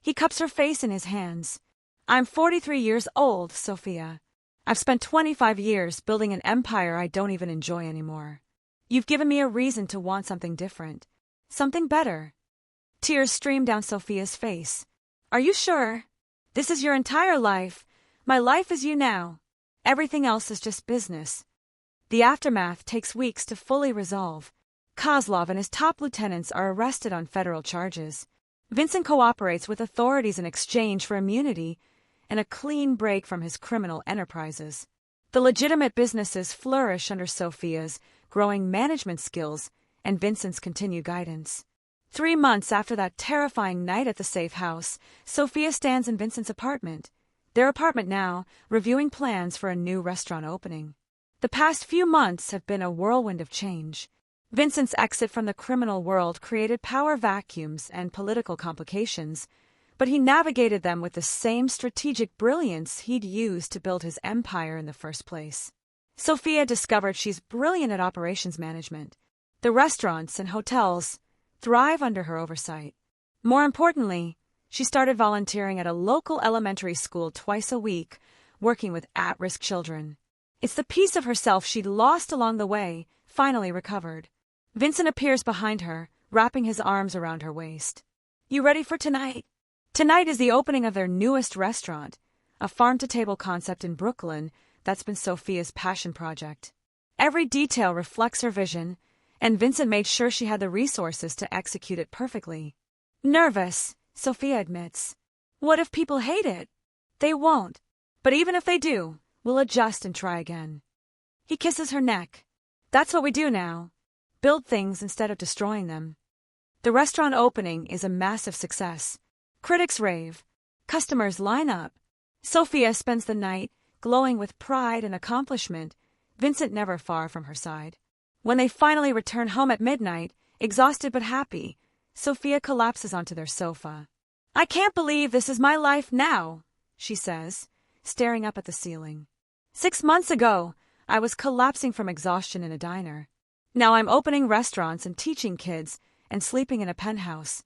He cups her face in his hands. I'm 43 years old, Sofia. I've spent 25 years building an empire I don't even enjoy anymore. You've given me a reason to want something different. Something better. Tears stream down Sofia's face. Are you sure? This is your entire life. My life is you now. Everything else is just business. The aftermath takes weeks to fully resolve. Kozlov and his top lieutenants are arrested on federal charges. Vincent cooperates with authorities in exchange for immunity and a clean break from his criminal enterprises. The legitimate businesses flourish under Sofia's growing management skills and Vincent's continued guidance. 3 months after that terrifying night at the safe house, Sofia stands in Vincent's apartment. Their apartment now, reviewing plans for a new restaurant opening. The past few months have been a whirlwind of change. Vincent's exit from the criminal world created power vacuums and political complications, but he navigated them with the same strategic brilliance he'd used to build his empire in the first place. Sofia discovered she's brilliant at operations management. The restaurants and hotels thrive under her oversight. More importantly, she started volunteering at a local elementary school twice a week, working with at-risk children. It's the piece of herself she'd lost along the way, finally recovered. Vincent appears behind her, wrapping his arms around her waist. You ready for tonight? Tonight is the opening of their newest restaurant, a farm-to-table concept in Brooklyn that's been Sofia's passion project. Every detail reflects her vision, and Vincent made sure she had the resources to execute it perfectly. Nervous, Sofia admits. What if people hate it? They won't. But even if they do, we'll adjust and try again. He kisses her neck. That's what we do now. Build things instead of destroying them. The restaurant opening is a massive success. Critics rave. Customers line up. Sofia spends the night, glowing with pride and accomplishment, Vincent never far from her side. When they finally return home at midnight, exhausted but happy, Sofia collapses onto their sofa. I can't believe this is my life now, she says, staring up at the ceiling. 6 months ago, I was collapsing from exhaustion in a diner. Now I'm opening restaurants and teaching kids and sleeping in a penthouse.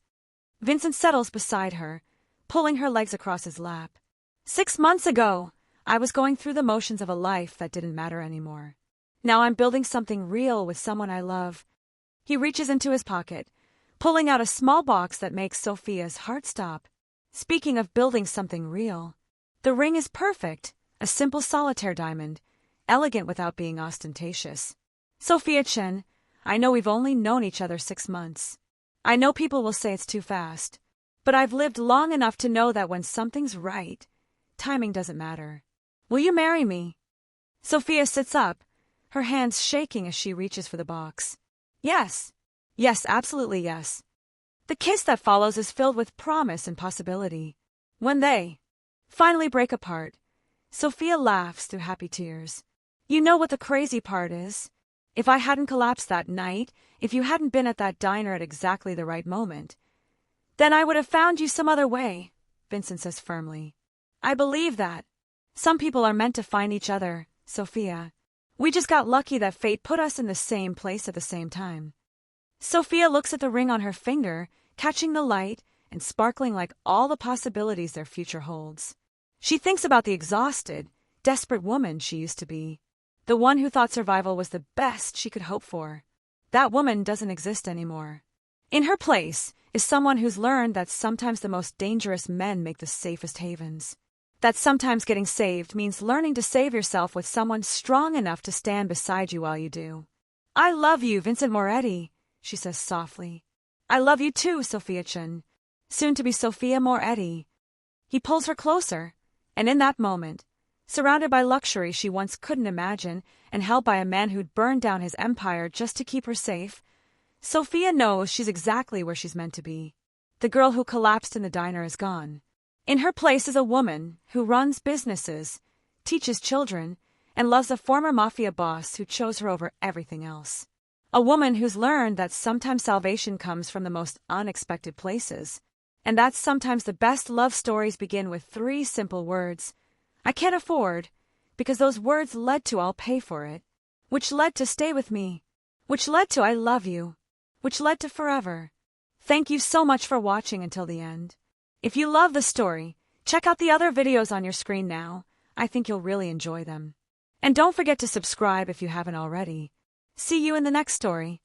Vincent settles beside her, pulling her legs across his lap. 6 months ago, I was going through the motions of a life that didn't matter anymore. Now I'm building something real with someone I love. He reaches into his pocket, pulling out a small box that makes Sofia's heart stop. Speaking of building something real, the ring is perfect, a simple solitaire diamond, elegant without being ostentatious. Sofia Chen, I know we've only known each other 6 months. I know people will say it's too fast, but I've lived long enough to know that when something's right, timing doesn't matter. Will you marry me? Sofia sits up, her hands shaking as she reaches for the box. Yes. Yes, absolutely yes. The kiss that follows is filled with promise and possibility. When they finally break apart, Sofia laughs through happy tears. You know what the crazy part is? If I hadn't collapsed that night, if you hadn't been at that diner at exactly the right moment, then I would have found you some other way, Vincent says firmly. I believe that. Some people are meant to find each other, Sofia. We just got lucky that fate put us in the same place at the same time. Sofia looks at the ring on her finger, catching the light and sparkling like all the possibilities their future holds. She thinks about the exhausted, desperate woman she used to be. The one who thought survival was the best she could hope for. That woman doesn't exist anymore. In her place is someone who's learned that sometimes the most dangerous men make the safest havens. That sometimes getting saved means learning to save yourself with someone strong enough to stand beside you while you do. I love you, Vincent Moretti, she says softly. I love you too, Sofia Chen, soon to be Sofia Moretti. He pulls her closer, and in that moment, surrounded by luxury she once couldn't imagine and held by a man who'd burned down his empire just to keep her safe, Sofia knows she's exactly where she's meant to be. The girl who collapsed in the diner is gone. In her place is a woman who runs businesses, teaches children, and loves a former Mafia boss who chose her over everything else. A woman who's learned that sometimes salvation comes from the most unexpected places, and that sometimes the best love stories begin with 3 simple words. I can't afford, because those words led to I'll pay for it, which led to stay with me, which led to I love you, which led to forever. Thank you so much for watching until the end. If you love the story, check out the other videos on your screen now. I think you'll really enjoy them. And don't forget to subscribe if you haven't already. See you in the next story.